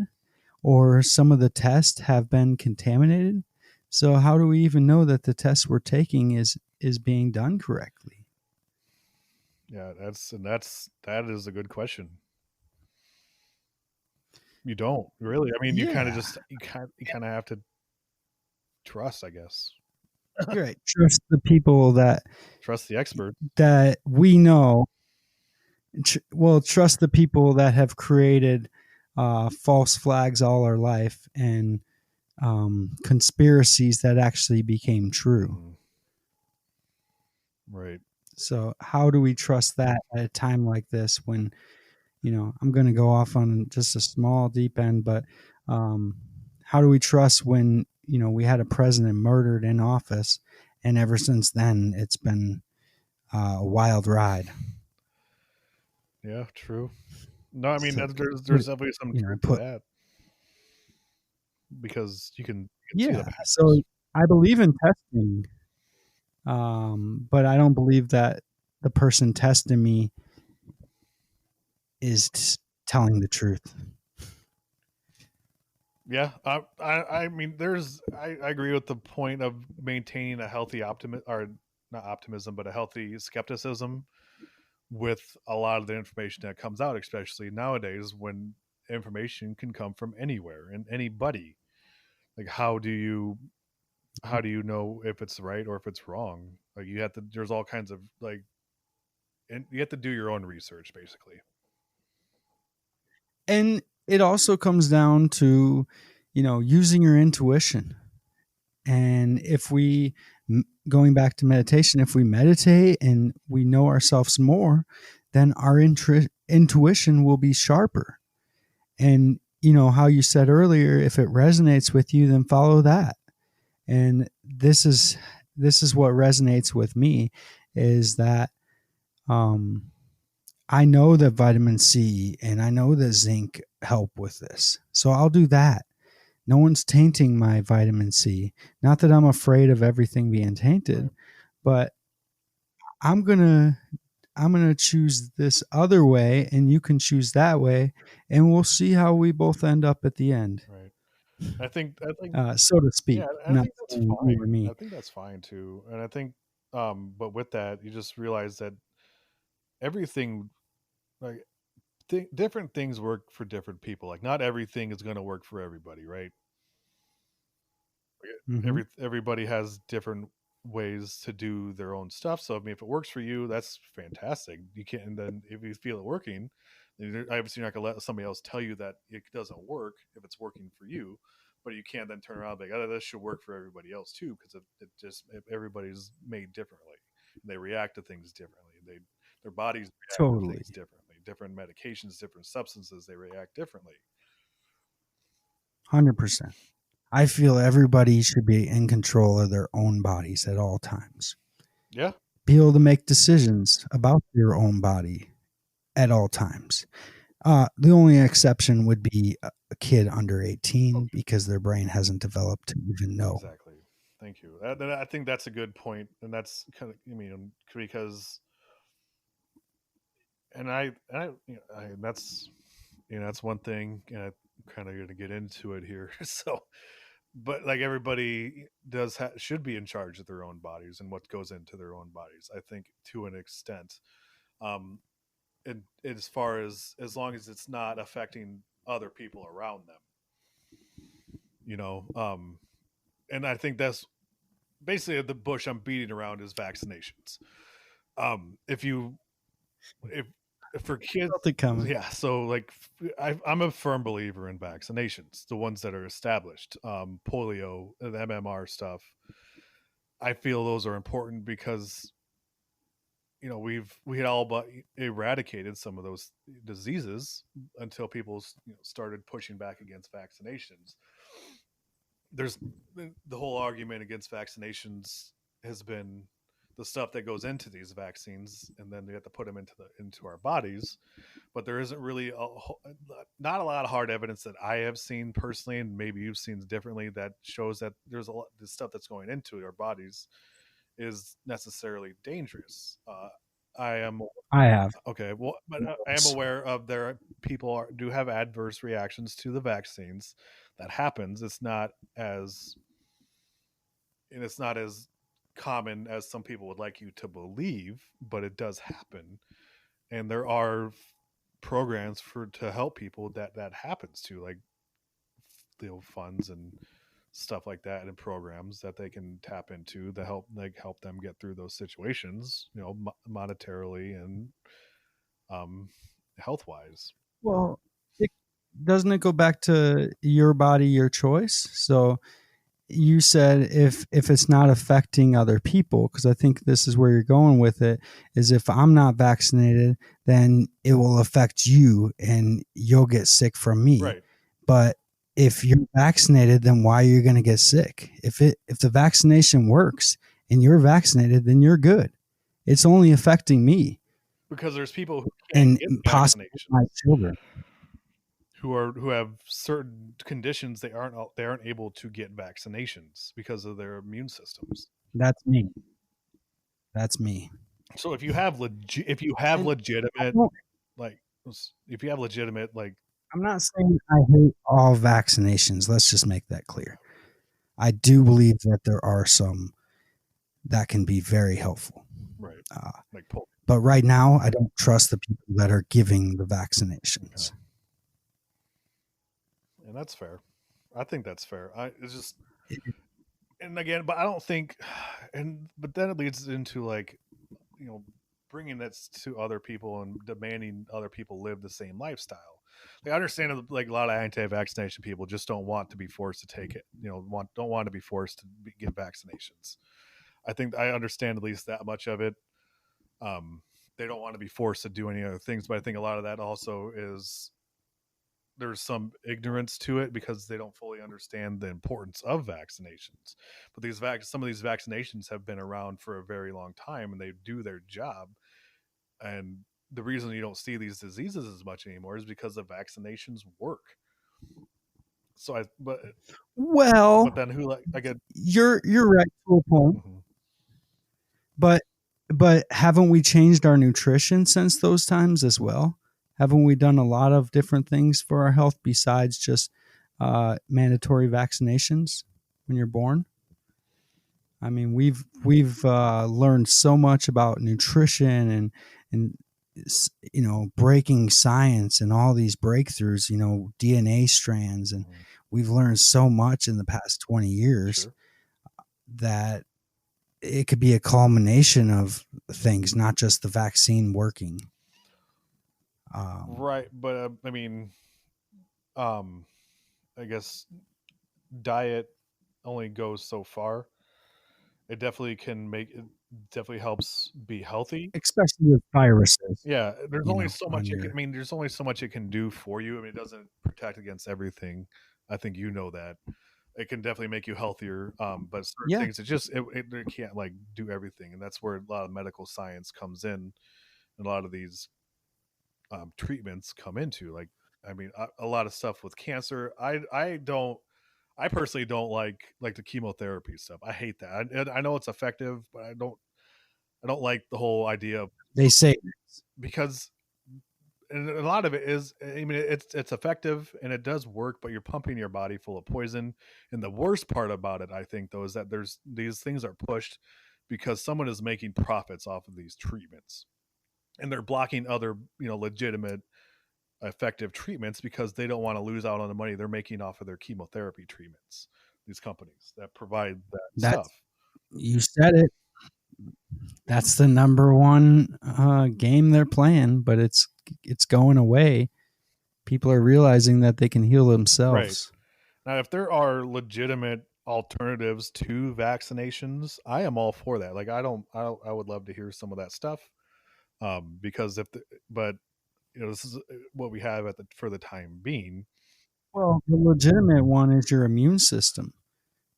or some of the tests have been contaminated? So how do we even know that the test we're taking is being done correctly? Yeah, that is a good question. You don't really. I mean, you kind of Yeah, just you kind of have to trust, I guess. you're right. Trust the people Trust the expert. that we know. Well, trust the people that have created false flags all our life and conspiracies that actually became true. Mm-hmm. Right. So, how do we trust that at a time like this when, I'm going to go off on just a small deep end, but um, how do we trust when, we had a president murdered in office, and ever since then it's been a wild ride? Yeah, true. No, I mean, So, there's definitely some I truth to put, that, because you can see the yeah. So, patterns. I believe in testing, but I don't believe that the person testing me is telling the truth. Yeah, I mean, I agree with the point of maintaining a healthy optimism, or not optimism, but a healthy skepticism with a lot of the information that comes out, especially nowadays when information can come from anywhere and anybody. Like, how do you know if it's right or if it's wrong? Like, you have to. There's all kinds of, like, and you have to do your own research, basically. And it also comes down to, using your intuition. And if we, going back to meditation, if we meditate and we know ourselves more, then our intuition will be sharper. And, how you said earlier, if it resonates with you, then follow that. And this is what resonates with me, is that um, I know that vitamin C and I know that zinc help with this. So I'll do that. No one's tainting my vitamin C. Not that I'm afraid of everything being tainted, Right. but I'm going to choose this other way and you can choose that way and we'll see how we both end up at the end. Right. I think So to yeah, speak, I not think that's saying you or fine. I me. think that's fine too. And I think but with that, you just realize that everything like different things work for different people. Like not everything is going to work for everybody, right? Mm-hmm. Everybody has different ways to do their own stuff. So I mean, if it works for you, that's fantastic. You can't. And then if you feel it working, then obviously you're not gonna let somebody else tell you that it doesn't work if it's working for you. But you can't then turn around and be like, oh, this should work for everybody else too, because everybody's made differently. And they react to things differently. Their bodies react to Totally. things differently. Different medications, different substances, they react differently. 100%. I feel everybody should be in control of their own bodies at all times. Yeah. Be able to make decisions about your own body at all times. The only exception would be a kid under 18 Okay. because their brain hasn't developed to even know. Exactly. Thank you. I think that's a good point, and that's kind of I mean because that's that's one thing, and I'm kind of going to get into it here. So, but like everybody should be in charge of their own bodies and what goes into their own bodies. I think to an extent, um, and as far as long as it's not affecting other people around them, you know. And I think that's basically the bush I'm beating around is vaccinations. If you if for kids, Felt it coming. yeah. So like, I'm a firm believer in vaccinations, the ones that are established, polio, the MMR stuff. I feel those are important because we had all but eradicated some of those diseases until people started pushing back against vaccinations. There's the whole argument against vaccinations has been the stuff that goes into these vaccines, and then we have to put them into our bodies. But there isn't really not a lot of hard evidence that I have seen personally, and maybe you've seen differently, that shows that there's a lot the stuff that's going into our bodies is necessarily dangerous. I am I have. okay, well, but I am Yes. aware of do have adverse reactions to the vaccines. That happens. It's not as common as some people would like you to believe, but it does happen. And there are programs for to help people that happens to, like funds and stuff like that, and programs that they can tap into to help them get through those situations, monetarily and um health wise. Well, it, doesn't it go back to your body, your choice? So you said if it's not affecting other people, because I think this is where you're going with it, is if I'm not vaccinated, then it will affect you and you'll get sick from me. Right. But if you're vaccinated, then why are you going to get sick? If the vaccination works and you're vaccinated, then you're good. It's only affecting me Because there's people who can't and get possibly my vaccinations, children. who have certain conditions they aren't able to get vaccinations because of their immune systems. That's me. That's me. So if you have And I legitimate, don't, like if you have legitimate, like I'm not saying I hate all vaccinations. Let's just make that clear. I do believe that there are some that can be very helpful. right, Uh, like pull. but right now, I don't trust the people that are giving the Okay. vaccinations. And that's fair. I think that's fair. It's just, and again, but I don't think, but then it leads into like, you know, bringing this to other people and demanding other people live the same lifestyle. Like I understand that, like a lot of anti-vaccination people just don't want to be forced to take it. Don't want to be forced to get vaccinations. I think I understand at least that much of it. Um, they don't want to be forced to do any other things, but I think a lot of that also is there's some ignorance to it because they don't fully understand the importance of vaccinations. But some of these vaccinations have been around for a very long time and they do their job. And the reason you don't see these diseases as much anymore is because the vaccinations work. So I but Well, then who like I get you're right to a point, mhm. but haven't we changed our nutrition since those times as well? Haven't we done a lot of different things for our health besides just mandatory vaccinations when you're born? I mean, we've learned so much about nutrition and breaking science and all these breakthroughs. DNA strands, and Mhm. we've learned so much in the past 20 years Sure. that it could be a culmination of things, not just the vaccine working. Um, Right, but I mean, um, I guess diet only goes so far. It definitely can make it definitely helps be healthy. especially with viruses, Yeah, there's only so on much it can, I your mean, there's only so much it can do for you. I mean, it doesn't protect against everything. I think you know that. It can definitely make you healthier, but certain yeah. things it can't like do everything, and that's where a lot of medical science comes in, and a lot of these treatments come into. Like, I mean, a lot of stuff with cancer. I personally don't like the chemotherapy stuff. I hate that. I know it's effective, but I don't like the whole idea of They say because and a lot of it is, I mean, it's effective and it does work, but you're pumping your body full of poison. And the worst part about it, I think, though, is that there's these things are pushed because someone is making profits off of these treatments, and they're blocking other legitimate effective treatments because they don't want to lose out on the money they're making off of their chemotherapy treatments. These companies that provide that that's stuff. you said it. That's the number one game they're playing, but it's going away. People are realizing that they can heal Right. themselves. Now, if there are legitimate alternatives to vaccinations, I am all for that. Like, I would love to hear some of that stuff. Because but this is what we have for the time being. Well, the legitimate one is your immune system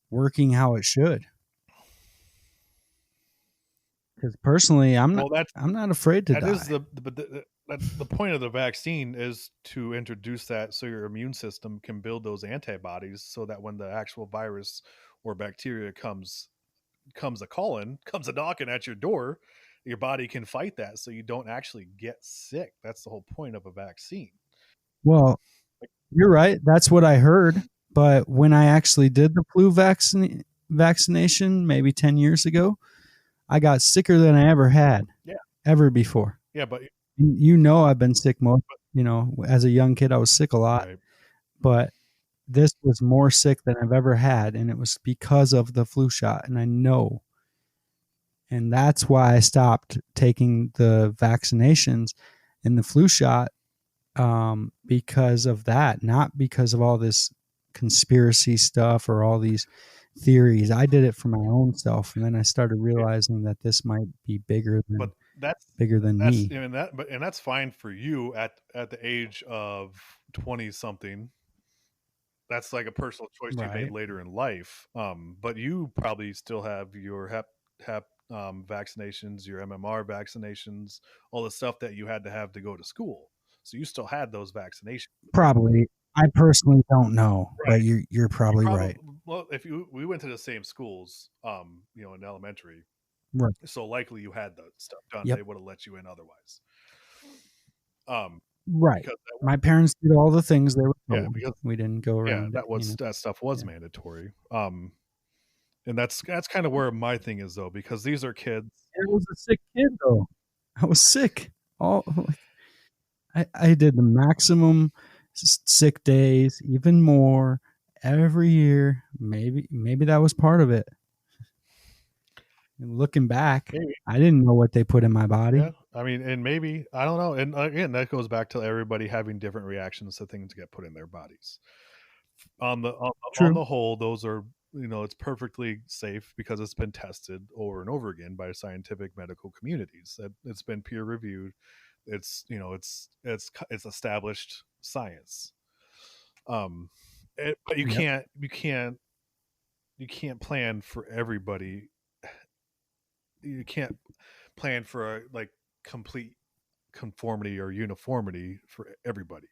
working how it should. Because personally, Well, I'm not afraid to that is die. the point of the vaccine is to introduce that so your immune system can build those antibodies so that when the actual virus or bacteria comes a calling, comes a knocking at your door, your body can fight that so you don't actually get sick. That's the whole point of a vaccine. Well, you're right. That's what I heard. But when I actually did the vaccination maybe 10 years ago, I got sicker than I ever had, Yeah, ever before. yeah, but I've been sick as a young kid, I was sick a lot, right. but this was more sick than I've ever had. And it was because of the flu shot. And I know. And that's why I stopped taking the vaccinations and the flu shot, because of that, not because of all this conspiracy stuff or all these theories. I did it for my own self. And then I started Yeah, realizing that this might be but bigger than that's me. I mean that but and that's fine for you at the age of 20 something. That's like a personal choice you made Right. later in life. But you probably still have your hep vaccinations, your MMR vaccinations, all the stuff that you had to go to school. So you still had those vaccinations. Probably. I personally don't know, but Right. you're You probably probably right. well, if you we went to the same schools, in elementary, Right. so likely you had the stuff done. Yep. They would have let you in otherwise. Um, Right. because My parents did all the things they were yeah, told. because We didn't go yeah, around it, that stuff was Yeah. mandatory. And that's kind of where my thing is though, because these are kids. And I was a sick kid though. I was sick. All I did the maximum sick days, even more every year. Maybe that was part of it. And looking back, Maybe, I didn't know what they put in my yeah. body. I mean, and maybe I don't know. And again, that goes back to everybody having different reactions to things get put in their bodies. On True. the whole, those are it's perfectly safe because it's been tested over and over again by scientific medical communities. That it's been peer reviewed. It's it's established science. Um, but Yep. you can't plan for everybody. You can't plan for a like complete conformity or uniformity for everybody.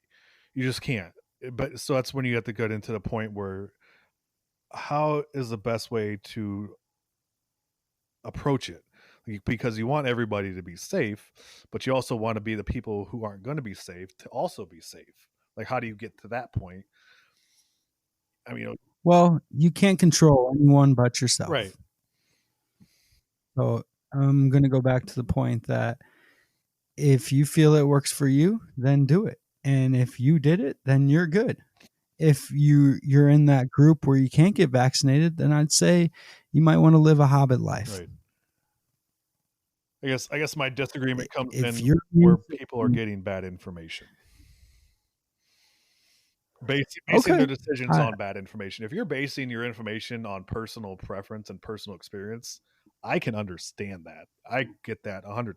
You just can't. But so that's when you have to get into the point where how is the best way to approach it? Because you want everybody to be safe, but you also want to be the people who aren't going to be safe to also be safe. Like, how do you get to that point? I mean, Well, you can't control anyone but right, yourself. So I'm going to go back to the point that if you feel it works for you, then do it. And if you did it, then you're good. If you're in that group where you can't get vaccinated, then I'd say you might want to live a hobbit life. right. I guess my disagreement comes If in your where immune people are system, getting bad information. Basing okay, their decisions I, on bad information. If you're basing your information on personal preference and personal experience, I can understand that. I get that 100%.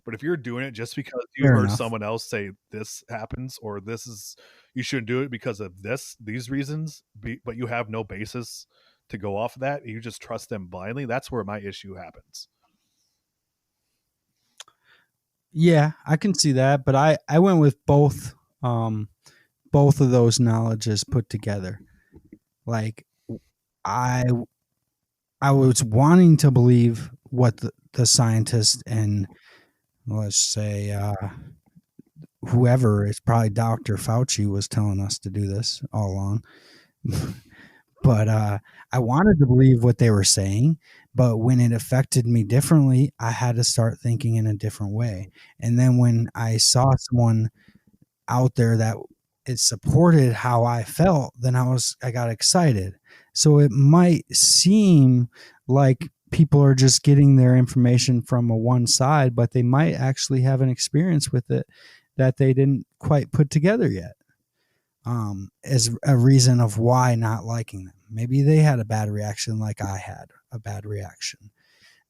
But if you're doing it just because you fair heard enough. someone else say this happens or this is you shouldn't do it because of these reasons, but you have no basis to go off of that, you just trust them blindly, that's where my issue happens. Yeah, I can see that, but I went with both of those knowledges put together. Like I I was wanting to believe what the scientists and let's say whoever is probably Dr. Fauci was telling us to do this all along. But I wanted to believe what they were saying, but when it affected me differently, I had to start thinking in a different way. And then when I saw someone out there that it supported how I felt, then I got excited. So it might seem like people are just getting their information from a one side, but they might actually have an experience with it that they didn't quite put together yet. As a reason of why not liking them. Maybe they had a bad reaction like I had a bad reaction,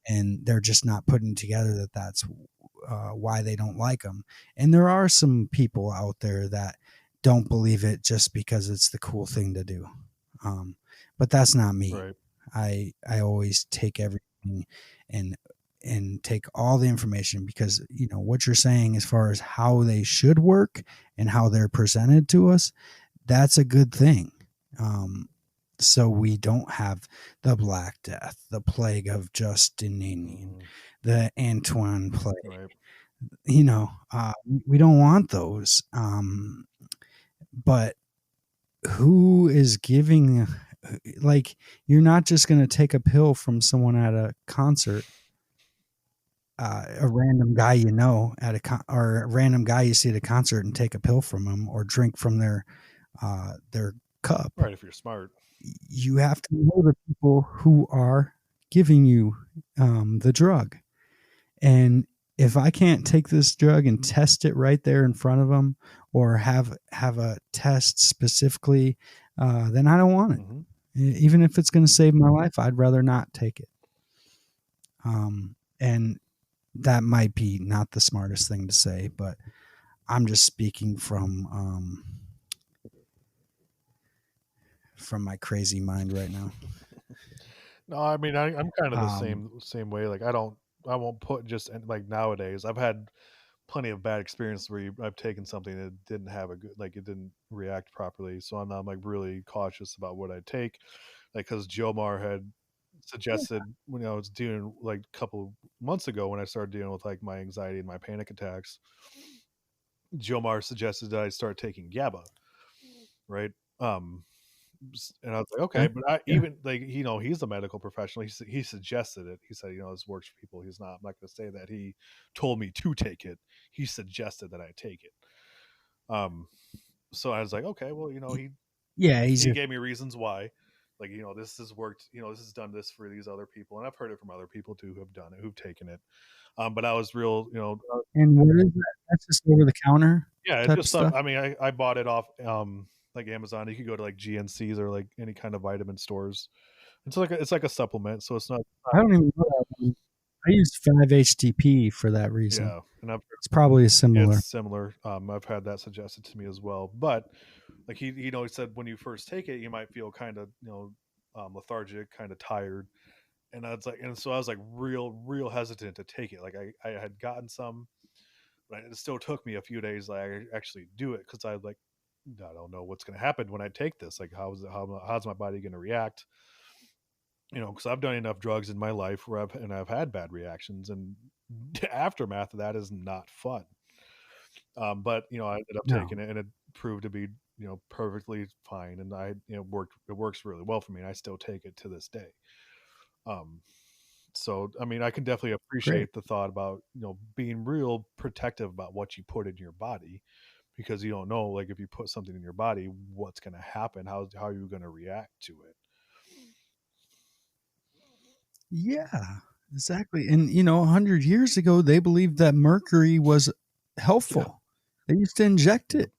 and they're just not putting together that that's why they don't like them. And there are some people out there that don't believe it just because it's the cool thing to do. Um, but that's not me. Right. I always take everything and take all the information because what you're saying as far as how they should work and how they're presented to us, that's a good thing. Um, so we don't have the Black Death, the plague of Justinian, Mm-hmm. the Antoine plague. Right. We don't want those. But who is giving? Like, you're not just going to take a pill from someone at a concert, a random guy at or a random guy you see at a concert and take a pill from them or drink from their cup. Right, if you're smart. You have to know the people who are giving you the drug. And if I can't take this drug and test it right there in front of them or have a test specifically, then I don't want it. Mm-hmm. Even if it's going to save my life, I'd rather not take it. And that might be not the smartest thing to say, but I'm just speaking from my crazy mind right now. No, I mean I'm kind of the Um, same way. Like I won't put just like nowadays. I've had plenty of bad experience where I've taken something that didn't have a good like it didn't react properly. So I'm like really cautious about what I take. Like because Jomar had suggested when I was dealing like a couple of months ago when I started dealing with like my anxiety and my panic attacks. Jomar suggested that I start taking GABA, right? Um, and I was like, okay, okay. but I Yeah. even like he's a medical professional. He suggested it. He said, this works for people. He's not. I'm not going to say that he told me to take it. He suggested that I take it. Um, so I was like, okay, well, Yeah. He's he just, gave me reasons why. Like, this has worked. This has done this for these other people, and I've heard it from other people too who have done it, who've taken it. But I was real, and what is that? That's just over the counter yeah, it's type of just some. stuff. I mean, I bought it off like Amazon. You could go to like GNCs or like any kind of vitamin stores. It's like a supplement, so it's not. I don't even know that one. I use 5-HTP for that reason. Yeah, and I've It's probably it's similar. similar. I've had that suggested to me as well. But like he said when you first take it, you might feel kind of lethargic, kind of tired, and I was like, and so I was like real hesitant to take it. Like I had gotten some, But it still took me a few days to actually do it because I was like, I don't know what's going to happen when I take this. Like, how's my body going to react? Because I've done enough drugs in my life where I've had bad reactions, and the aftermath of that is not fun. But I ended up No. taking it, and it proved to be perfectly fine, and it works really well for me, and I still take it to this day. Um, so I mean, I can definitely Great. appreciate the thought about being real protective about what you put in your body, because you don't know, like, if you put something in your body, what's going to happen, how are you going to react to it. Yeah, exactly. And 100 years ago, they believed that mercury was Yeah. helpful. They used to inject Yep. it.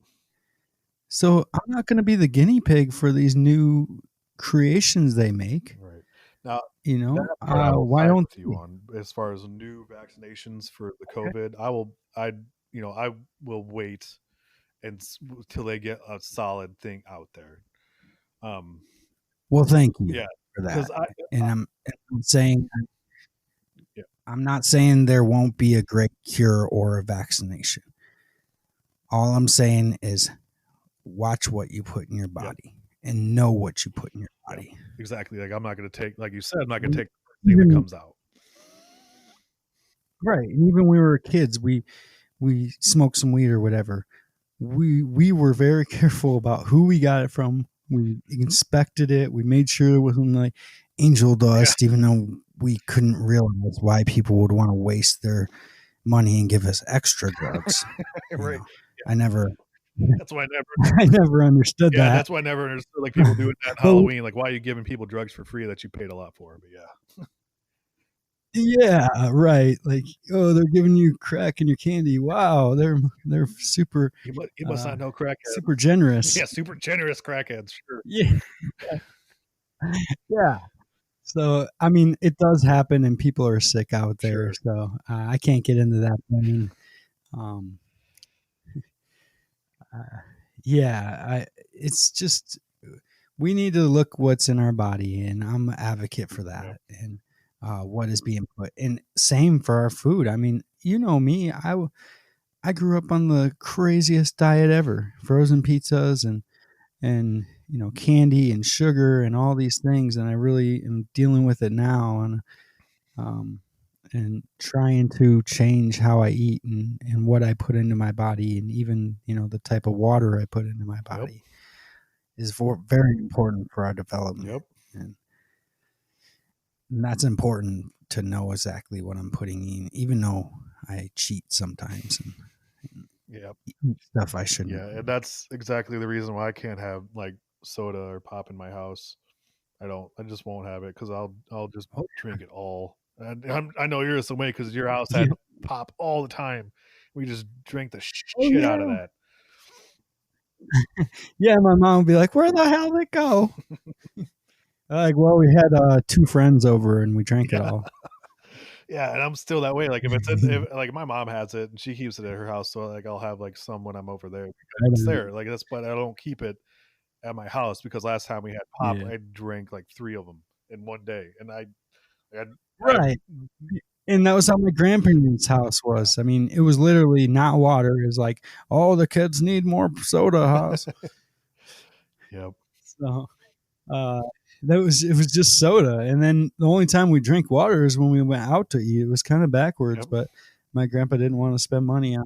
So I'm not going to be the guinea pig for these new creations they make. Right. Now, that part I will Why side don't with you they? on. As far as new vaccinations for the Okay. COVID, I will wait until they get a solid thing out there. Um, Well, thank you yeah, for because that. And I'm saying yeah, I'm not saying there won't be a great cure or a vaccination. All I'm saying is watch what you put in your yep, body and know what you put in your yep, body. exactly. Like, I'm not going to take, like you said, I'm not going to We- take the first thing that Even comes out. right, and even when we were kids, we smoked some weed or whatever. We were very careful about who we got it from. We inspected it. We made sure it wasn't like angel Yeah, dust, even though we couldn't realize why people would want to waste their money and give us extra drugs. You right. know, I never, That's why I never. I never understood Yeah, that. that's why I never understood, like, people doing that But Halloween. Like, why are you giving people drugs for free that you paid a lot for? But yeah, yeah, right. Like, oh, they're giving you crack in your candy. Wow, they're super you must not know super crackheads. generous. Yeah, super generous crackheads. Sure. Yeah, yeah. So, I mean, it does happen, and people are sick out there. Sure. So, I can't get into that plane. Um, uh, yeah, it's just we need to look what's in our body, and I'm an advocate for Yep. that, and what is being put. And same for our food. I mean, you know me, I grew up on the craziest diet ever: frozen pizzas and candy and sugar and all these things. And I really am dealing with it now, um, and trying to change how I eat and what I put into my body, and even the type of water I put into my Yep. body is very important for our development. Yep. And, and that's important to know exactly what I'm putting in, even though I cheat sometimes and Yep. eat stuff I shouldn't. Yeah, and that's exactly the reason why I can't have, like, soda or pop in my house. I just won't have it because I'll just Oh, drink it all. And I know you're the same way because your house yeah. had pop all the time. We just drank the Oh, shit out of yeah. that. Yeah, my mom would be like, "Where the hell did it go?" Like, well, we had two friends over and we drank it Yeah, all. yeah, and I'm still that way. Like, if like, my mom has it and she keeps it at her house, so, like, I'll have, like, some when I'm over there because I it's don't- there. Like, that's, but I don't keep it at my house because last time we had pop, yeah, I drank like 3 of them in one day, and I right. And that was how my grandparents' house was. I mean, it was literally not water. It was like, "Oh, the kids need more soda, house." Yep, So uh, it was just soda. And then the only time we drink water is when we went out to eat. It was kind of backwards, yep, but my grandpa didn't want to spend money on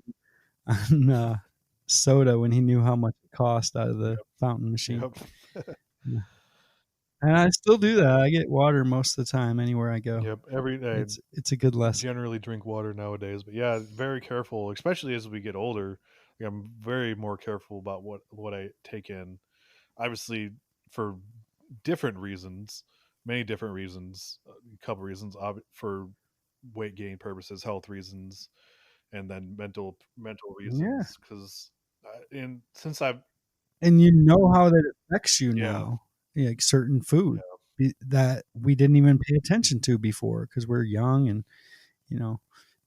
soda when he knew how much it cost out of the yep, fountain machine. yep, Yeah. And I still do that. I get water most of the time anywhere I go. yep, every day. It's a good lesson. Generally drink water nowadays, but yeah, very careful, especially as we get older. Like, I'm very more careful about what I take in. Obviously, for different reasons, many different reasons, a couple reasons, for weight gain purposes, health reasons, and then mental Yeah. reasons. Because and since I've And you know how that affects you yeah, now, like certain food yeah, that we didn't even pay attention to before because we're young and you know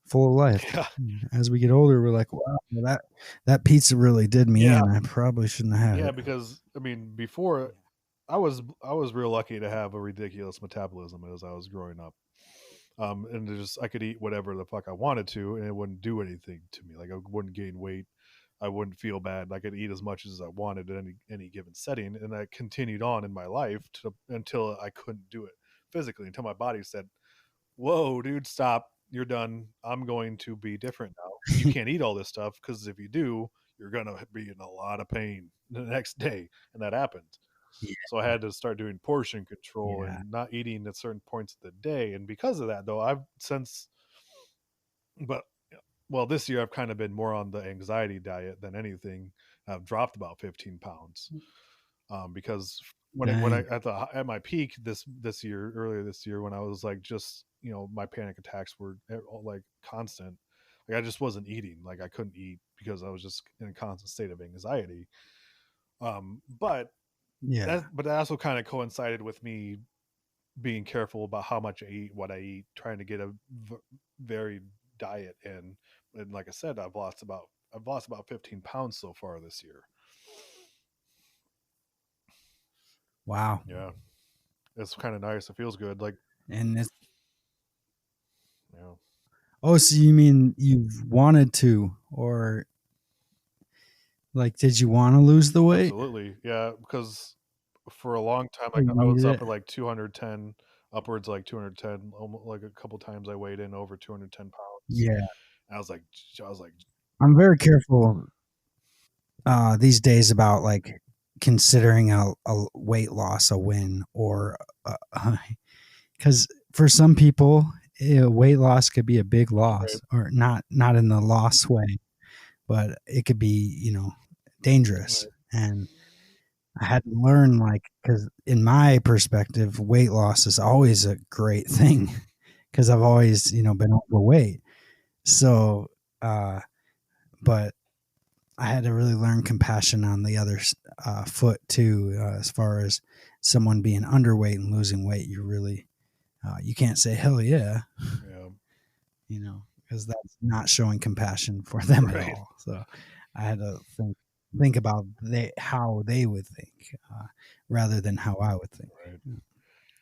full of life. yeah, And as we get older, we're like, wow, that pizza really did me yeah, in. I probably shouldn't have had yeah. it. Because I mean, before I was real lucky to have a ridiculous metabolism as I was growing up. And just I could eat whatever the fuck I wanted to, and it wouldn't do anything to me. Like I wouldn't gain weight, I wouldn't feel bad. I could eat as much as I wanted in any given setting, and that continued on in my life until I couldn't do it physically, until my body said, "Whoa, dude, stop! You're done. I'm going to be different now. You can't eat all this stuff because if you do, you're gonna be in a lot of pain the next day." And that happened. Yeah. So I had to start doing portion control Yeah. and not eating at certain points of the day. And because of that, though, I've since, but well, this year I've kind of been more on the anxiety diet than anything. I've dropped about 15 pounds because when I Dang. at my peak this year, earlier this year, when I was like just my panic attacks were like constant. Like I just wasn't eating. Like I couldn't eat because I was just in a constant state of anxiety. But Yeah. that also kind of coincided with me being careful about how much I eat, what I eat, trying to get a varied diet in. And like I said, I've lost about 15 pounds so far this year. Wow. Yeah, it's kind of nice. It feels good. Like, And it's, yeah, oh, so you mean you've wanted to, or like, did you want to lose the weight? absolutely. Yeah, because for a long time, Or like you I was needed up it? at like 210, upwards like 210, almost like a couple times I weighed in over 210 pounds. Yeah. I was like, I was like, I'm very careful these days about like considering a weight loss a win, or because for some people, weight loss could be a big right, loss, or not in the loss way, but it could be dangerous. right, And I had to learn, like, because in my perspective, weight loss is always a great thing because I've always been overweight. So, but I had to really learn compassion on the other foot too, as far as someone being underweight and losing weight. You really you can't say hell yeah, yeah, because that's not showing compassion for them at right, all. So I had to think about how they would think, rather than how I would think. right.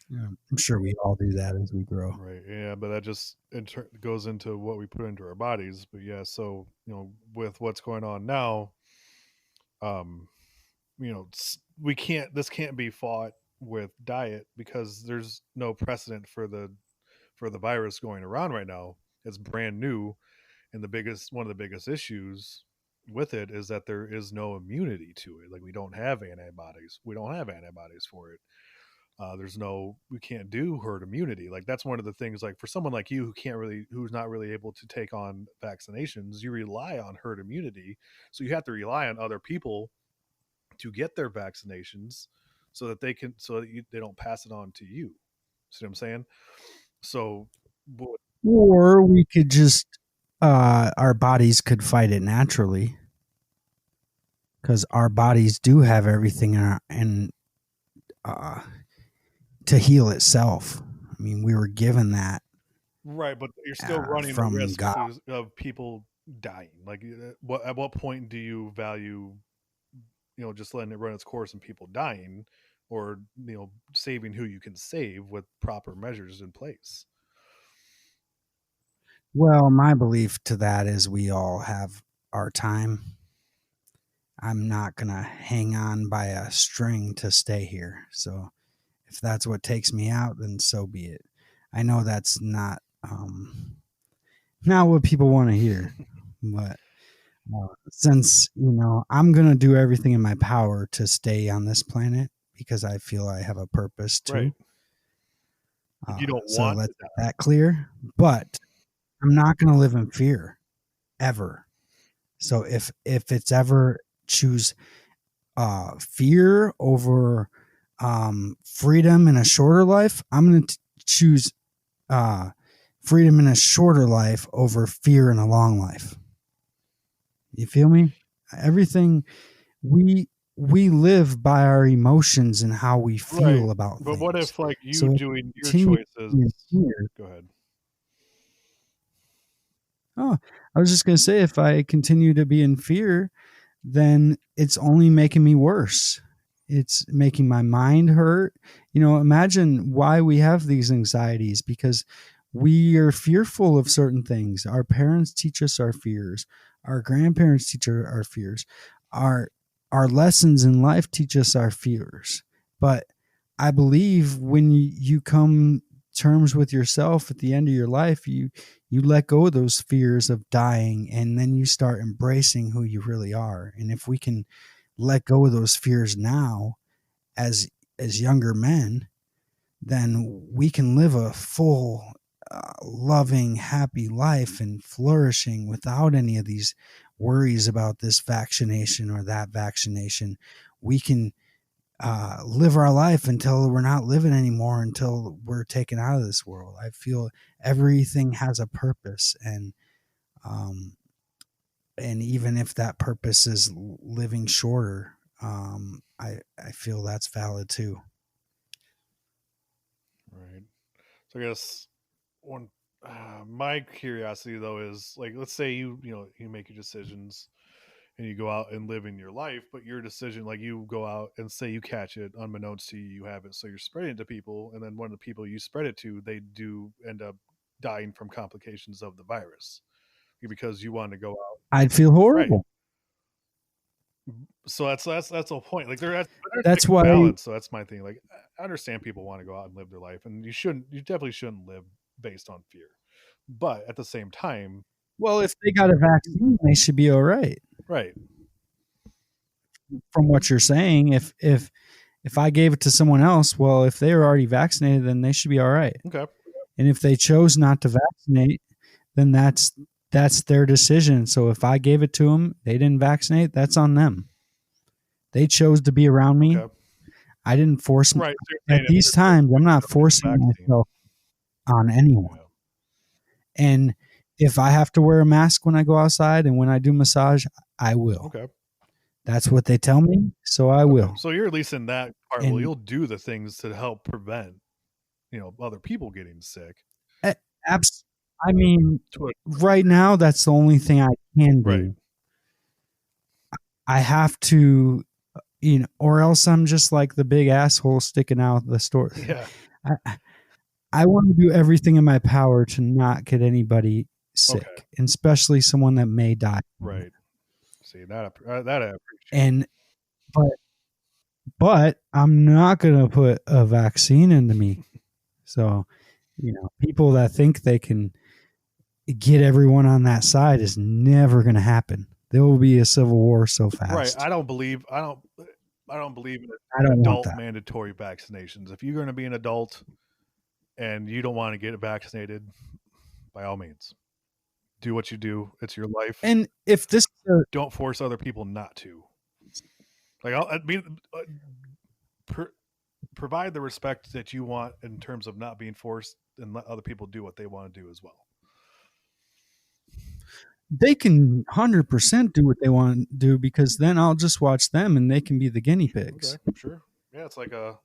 Yeah, I'm sure we all do that as we grow. Right. Yeah, but that just goes into what we put into our bodies. But yeah, so with what's going on now, um, we can't. This can't be fought with diet because there's no precedent for the virus going around right now. It's brand new, and one of the biggest issues with it is that there is no immunity to it. Like we don't have antibodies. We don't have antibodies for it. We can't do herd immunity. Like that's one of the things. Like for someone like you who's not really able to take on vaccinations, you rely on herd immunity. So you have to rely on other people to get their vaccinations, so that they don't pass it on to you. See what I'm saying? So, Or we could just our bodies could fight it naturally, because our bodies do have everything uh, to heal itself. I mean, we were given that right, but you're still running a from risk God. of people dying. Like, at what point do you value just letting it run its course and people dying, or saving who you can save with proper measures in place? Well, my belief to that is we all have our time. I'm not going to hang on by a string to stay here. So if that's what takes me out, then so be it. I know that's not what people want to hear, but since I'm going to do everything in my power to stay on this planet because I feel I have a purpose Right. to. Like you don't So want to let's die. get that clear. But I'm not going to live in fear ever. So if it's ever choose fear over freedom in a shorter life, I'm going to choose uh, freedom in a shorter life over fear in a long life. You feel me? Everything we live by our emotions and how we Right. feel about But what things. if like you So if doing we your continue choices? in fear, Go ahead. oh, I was just going to say, if I continue to be in fear, then it's only making me worse. It's making my mind hurt. Imagine why we have these anxieties, because we are fearful of certain things. Our parents teach us our fears. Our grandparents teach our fears. Our our lessons in life teach us our fears. But I believe when you come terms with yourself at the end of your life, you let go of those fears of dying, and then you start embracing who you really are. And if we can let go of those fears now as younger men, then we can live a full, loving, happy life and flourishing without any of these worries about this vaccination or that vaccination. We can live our life until we're not living anymore, until we're taken out of this world. I feel everything has a purpose, um, and even if that purpose is living shorter, I feel that's valid too. Right. So I guess one my curiosity though is like, let's say you make your decisions and you go out and live in your life, but your decision, like you go out and say you catch it unbeknownst to you, you have it, so you're spreading it to people, and then one of the people you spread it to, they do end up dying from complications of the virus because you want to go out. I'd feel Right. horrible. So that's the whole point. Like there's That's like a why. balance. So that's my thing. Like I understand people want to go out and live their life, and you definitely shouldn't live based on fear. But at the same time, Well, if they got a vaccine, they should be all right. right? From what you're saying, if I gave it to someone else, well, if they were already vaccinated, then they should be all right. Okay. And if they chose not to vaccinate, then that's their decision. So if I gave it to them, they didn't vaccinate, that's on them. They chose to be around me. Okay. I didn't force them. Right. At these times, I'm not forcing myself on anyone. Yeah. And if I have to wear a mask when I go outside and when I do massage, I will. Okay. That's what they tell me, so I will. So you're at least in that part. Well, you'll do the things to help prevent, other people getting sick. I mean, right now, that's the only thing I can do. Right. I have to, or else I'm just like the big asshole sticking out the store. Yeah. I want to do everything in my power to not get anybody sick, and especially someone that may die. Right. See, that I appreciate. And but I'm not going to put a vaccine into me. So, people that think they can get everyone on that side is never going to happen. There will be a civil war so fast. Right. I don't believe in adult mandatory vaccinations. If you're going to be an adult and you don't want to get vaccinated, by all means, do what you do. It's your life. And if this, don't force other people not to. Like, provide the respect that you want in terms of not being forced, and let other people do what they want to do as well. They can 100% do what they want to do, because then I'll just watch them and they can be the guinea pigs. Okay, sure. Yeah, it's like how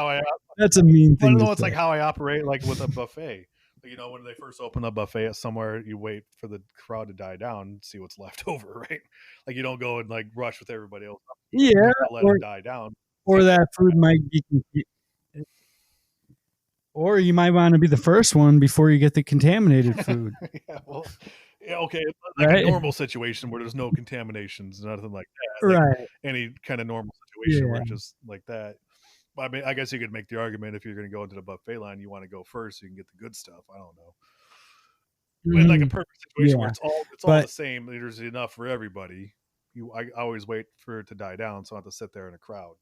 I. That's a mean thing. No, it's like how I operate, like with a buffet. When they first open a buffet at somewhere, you wait for the crowd to die down and see what's left over, right? Like you don't go and like rush with everybody else. Yeah, let it die down. Or that food might be, or you might want to be the first one before you get the contaminated food. Yeah, well, yeah, okay, like a normal situation where there's no contaminations, nothing like that. Right. Any kind of normal situation where it's just like that. I mean, I guess you could make the argument if you're going to go into the buffet line, you want to go first so you can get the good stuff. I don't know. In like a perfect situation where it's all the same, there's enough for everybody. I always wait for it to die down, so I don't have to sit there in a crowd.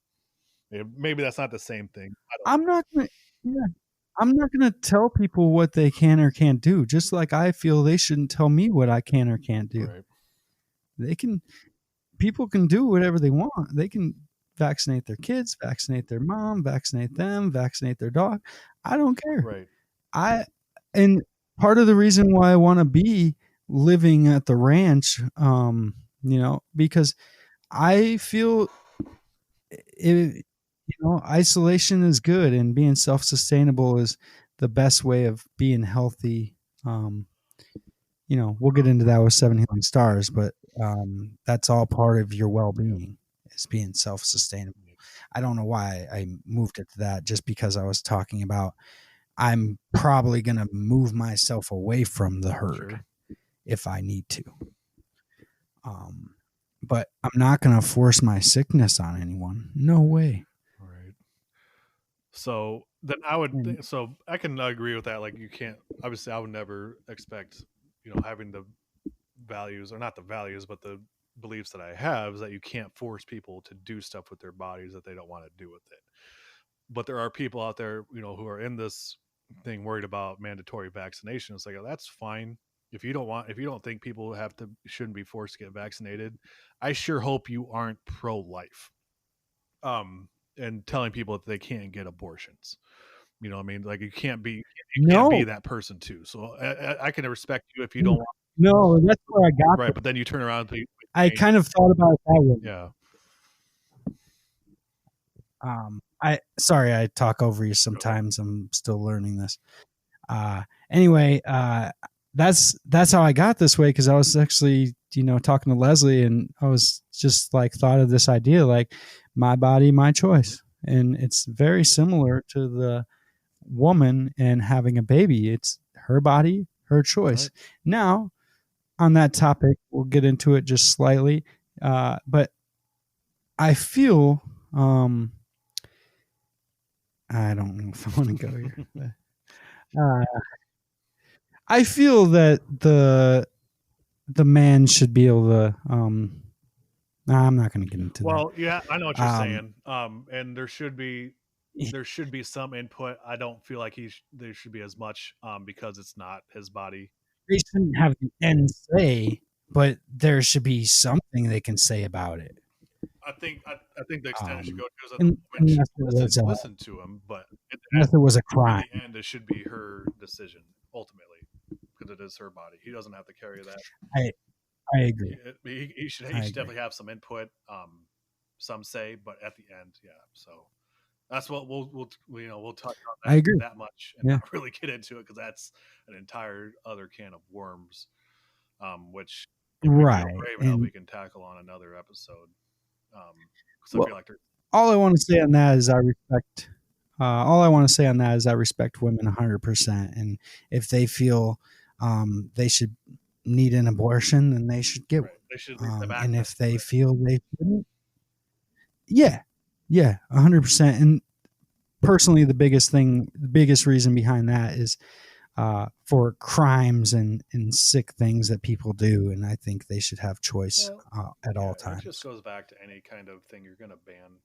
Maybe that's not the same thing. I'm not gonna tell people what they can or can't do. Just like I feel they shouldn't tell me what I can or can't do. Right. People can do whatever they want. They can vaccinate their kids, vaccinate their mom, vaccinate them, vaccinate their dog. I don't care. Right. And part of the reason why I want to be living at the ranch, because I feel isolation is good, and being self-sustainable is the best way of being healthy. We'll get into that with 7 Healing Stars, but that's all part of your well-being, is being self-sustainable. I don't know why I moved it to that, just because I was talking about I'm probably going to move myself away from the herd Sure. if I need to. But I'm not going to force my sickness on anyone. No way. All right. So then I would And so I can agree with that. Like you can't obviously I would never expect, having the values or not the values, but the beliefs that I have is that you can't force people to do stuff with their bodies that they don't want to do with it. But there are people out there, who are in this thing worried about mandatory vaccinations. Like, that's fine. If you don't think people shouldn't be forced to get vaccinated, I sure hope you aren't pro life. And telling people that they can't get abortions. You know what I mean? Like you can't be no, that person too. So I can respect you if you don't want, no, that's where I got right, it. but then you turn around and think, I kind of thought about it that way. yeah, Sorry, I talk over you sometimes. I'm still learning this. Anyway, that's how I got this way, because I was actually, talking to Leslie, and I was just like thought of this idea, like my body, my choice. And it's very similar to the woman and having a baby. It's her body, her choice. right. Now, on that topic, we'll get into it just slightly. But I feel, I don't know if I want to go here. Uh, I feel that the man should be able to. Nah, I'm not going to get into that. Well, yeah, I know what you're Um, saying. And there should be some input. I don't feel like there should be as much, because it's not his body. they shouldn't have the end say, but there should be something they can say about it. I think the extent it should Um, go to is that the woman should listen to him, but unless it was a in crime. the end, it should be her decision ultimately because it is her body. He doesn't have to carry that. I I agree. He should I agree. definitely have some input, some say, but at the end, yeah. So that's what we'll touch on I agree. that much and Yeah. not really get into it because that's an entire other can of worms, which if we feel Right. brave enough, And we can tackle on another episode. Because I well, feel like all I want to say on that is I respect. All I want to say on that is I respect women 100%, and if they feel they should need an abortion, then they should get right, one. they should read the back. And if they feel they shouldn't, yeah, 100%. And personally, the biggest reason behind that is for crimes and sick things that people do, and I think they should have choice at all It just times. goes back to any kind of thing you're going to ban.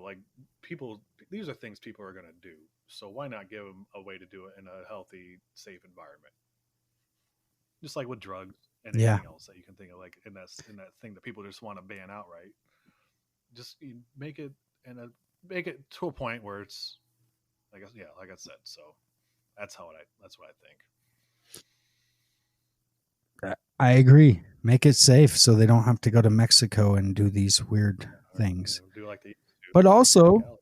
Like people, these are things people are going to do. So why not give them a way to do it in a healthy, safe environment? Just like with drugs and Yeah, anything else that you can think of, like in that thing that people just want to ban outright. Just make it make it to a point where it's, I guess, yeah, like I said. So that's what I think. I agree. Make it safe so they don't have to go to Mexico and do these weird things. Do like the But also,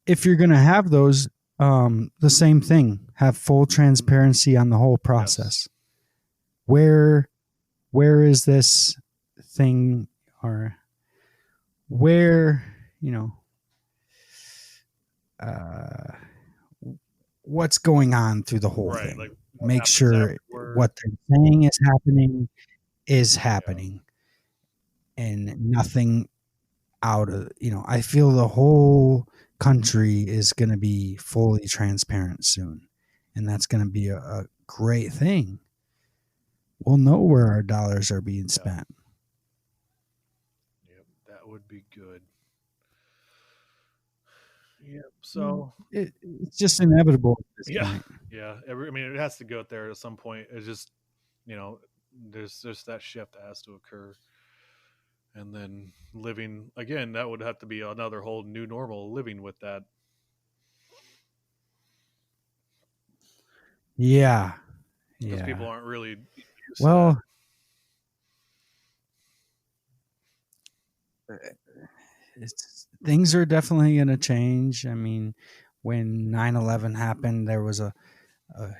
if you're going to have those, the same thing, have full transparency on the whole process. Yes. Where is this thing, or where, what's going on through the whole thing. Like, make sure what they're saying is happening and nothing out of, I feel the whole country is going to be fully transparent soon, and that's going to be a great thing. We'll know where our dollars are being spent. Yep, that would be good. Yeah, so it's just inevitable at this point. Yeah. It has to go there at some point. It's just, there's just that shift that has to occur, and then living again. That would have to be another whole new normal. Living with that. Yeah, because people aren't really used to that. Things are definitely going to change. I mean, when 9/11 happened, there was a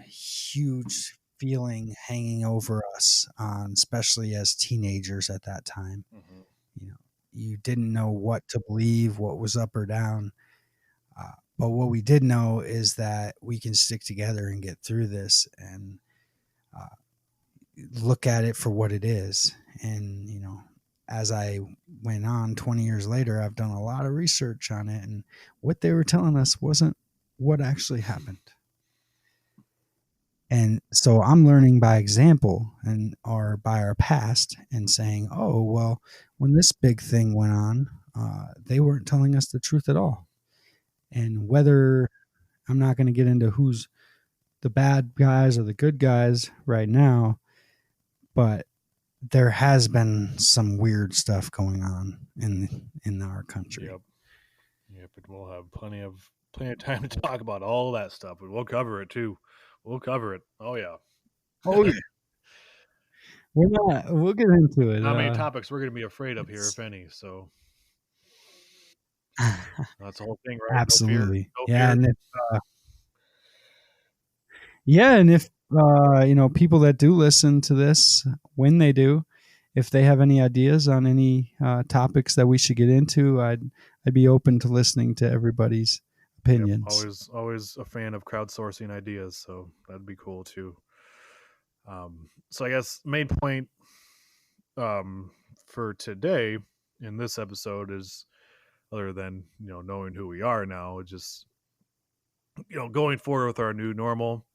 huge feeling hanging over us, especially as teenagers at that time. Mm-hmm. You didn't know what to believe, what was up or down. But what we did know is that we can stick together and get through this and uh, look at it for what it is. And, as I went on 20 years later, I've done a lot of research on it. And what they were telling us wasn't what actually happened. And so I'm learning by example and or by our past and saying, oh, well, when this big thing went on, they weren't telling us the truth at all. And whether I'm not going to get into who's the bad guys or the good guys right now, but there has been some weird stuff going on in our country. Yep. Yep. And we'll have plenty of time to talk about all that stuff, and we'll cover it too. We'll cover it. Oh yeah. Oh yeah, we're not. We'll get into it. How many topics we're going to be afraid of here, if any? So that's the whole thing, right? No fear. Absolutely, No yeah, fear. and if people that do listen to this, when they do, if they have any ideas on any topics that we should get into, I'd be open to listening to everybody's Yep. opinions. Always a fan of crowdsourcing ideas, so that'd be cool too. So I guess main point um, for today in this episode is, other than knowing who we are now, just going forward with our new normal,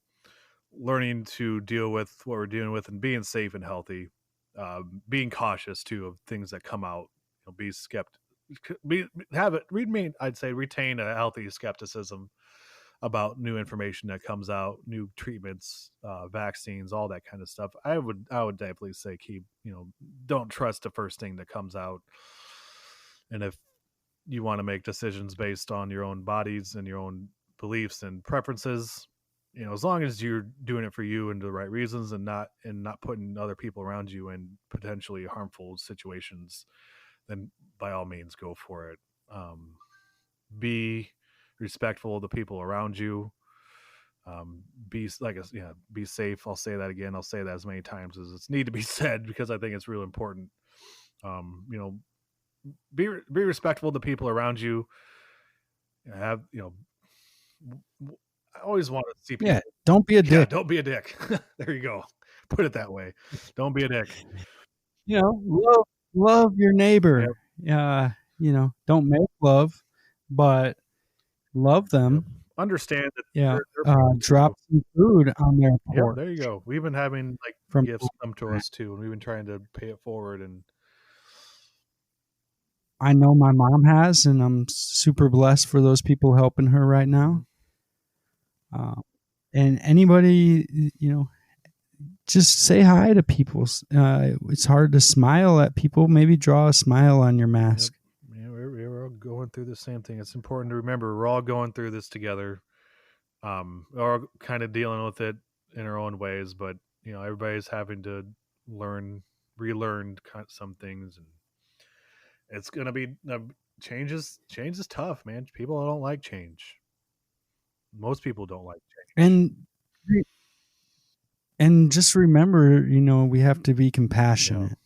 learning to deal with what we're dealing with, and being safe and healthy, being cautious too of things that come out. Be skeptic, be have it remain. I'd say retain a healthy skepticism about new information that comes out, new treatments, vaccines, all that kind of stuff. I would definitely say keep don't trust the first thing that comes out, and if you want to make decisions based on your own bodies and your own beliefs and preferences, as long as you're doing it for you and the right reasons, and not putting other people around you in potentially harmful situations, then by all means go for it. Be respectful of the people around you. Be like be safe. I'll say that again. I'll say that as many times as it's need to be said, because I think it's real important. um, you know be respectful of the people around you. Have I always want to see Yeah, people. don't be a Yeah, dick. don't be a dick. There you go. Put it that way. Don't be a dick. Love your Yep. neighbor. Don't make love, but love Yep. them. Understand that Yeah, they're people drop too. some food on their Yep. There you porch go. We've been having like from gifts come to us too, and we've been trying to pay it forward. And I know my mom has, and I'm super blessed for those people helping her right mhm. now. Uh, and anybody, just say hi to people. It's hard to smile at people. Maybe draw a smile on your Yep. mask. Yeah, we're all going through the same thing. It's important to remember we're all going through this together. We're all kind of dealing with it in our own ways, but everybody's having to relearn some things, and it's gonna be change is tough, man. People don't like change. Most people don't like change. And and just remember, we have to be Yeah, compassionate.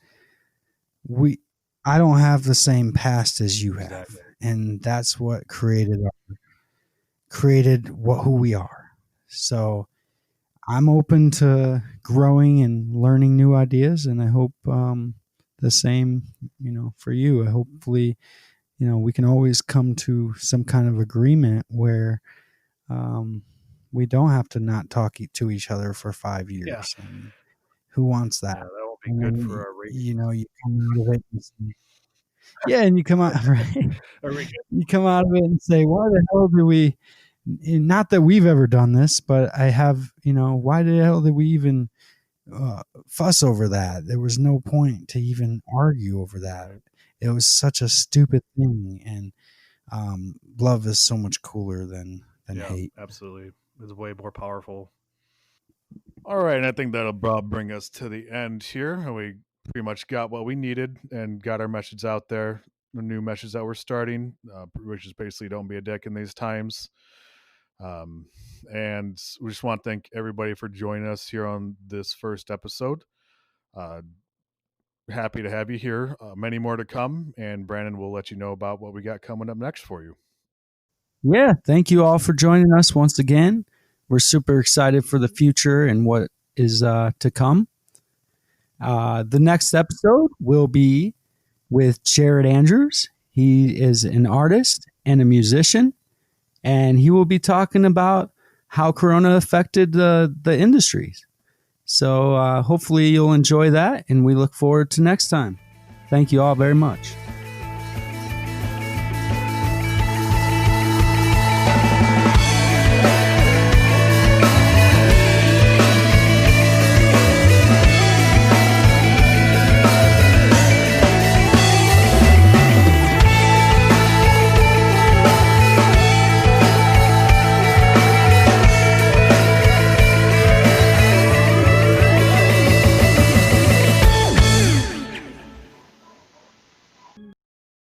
We I don't have the same past as you have, exactly. and that's what created what who we are. So I'm open to growing and learning new ideas, and I hope the same, for you. Hopefully, we can always come to some kind of agreement where um, we don't have to not talk to each other for five Yeah, years. I mean, who wants that? yeah, that won't be And good then for our ratings. you come out of it and say, yeah, and you come out right. Are we good? You come out of it and say, why the hell did we? Not that we've ever done this, but I have. Why the hell did we even fuss over that? There was no point to even argue over that. Right. It was such a stupid thing, and love is so much cooler than Yeah, hate. absolutely. It's way more powerful. All right, and I think that'll bring us to the end here. And we pretty much got what we needed and got our message out there. The new message that we're starting, which is basically don't be a dick in these times. Um, and we just want to thank everybody for joining us here on this first episode. Uh, Happy to have you here. Many more to come, and Brandon will let you know about what we got coming up next for you. Yeah, thank you all for joining us once again. We're super excited for the future and what is to come. The next episode will be with Jared Andrews. He is an artist and a musician, and he will be talking about how Corona affected the industries. So hopefully you'll enjoy that, and we look forward to next time. Thank you all very much.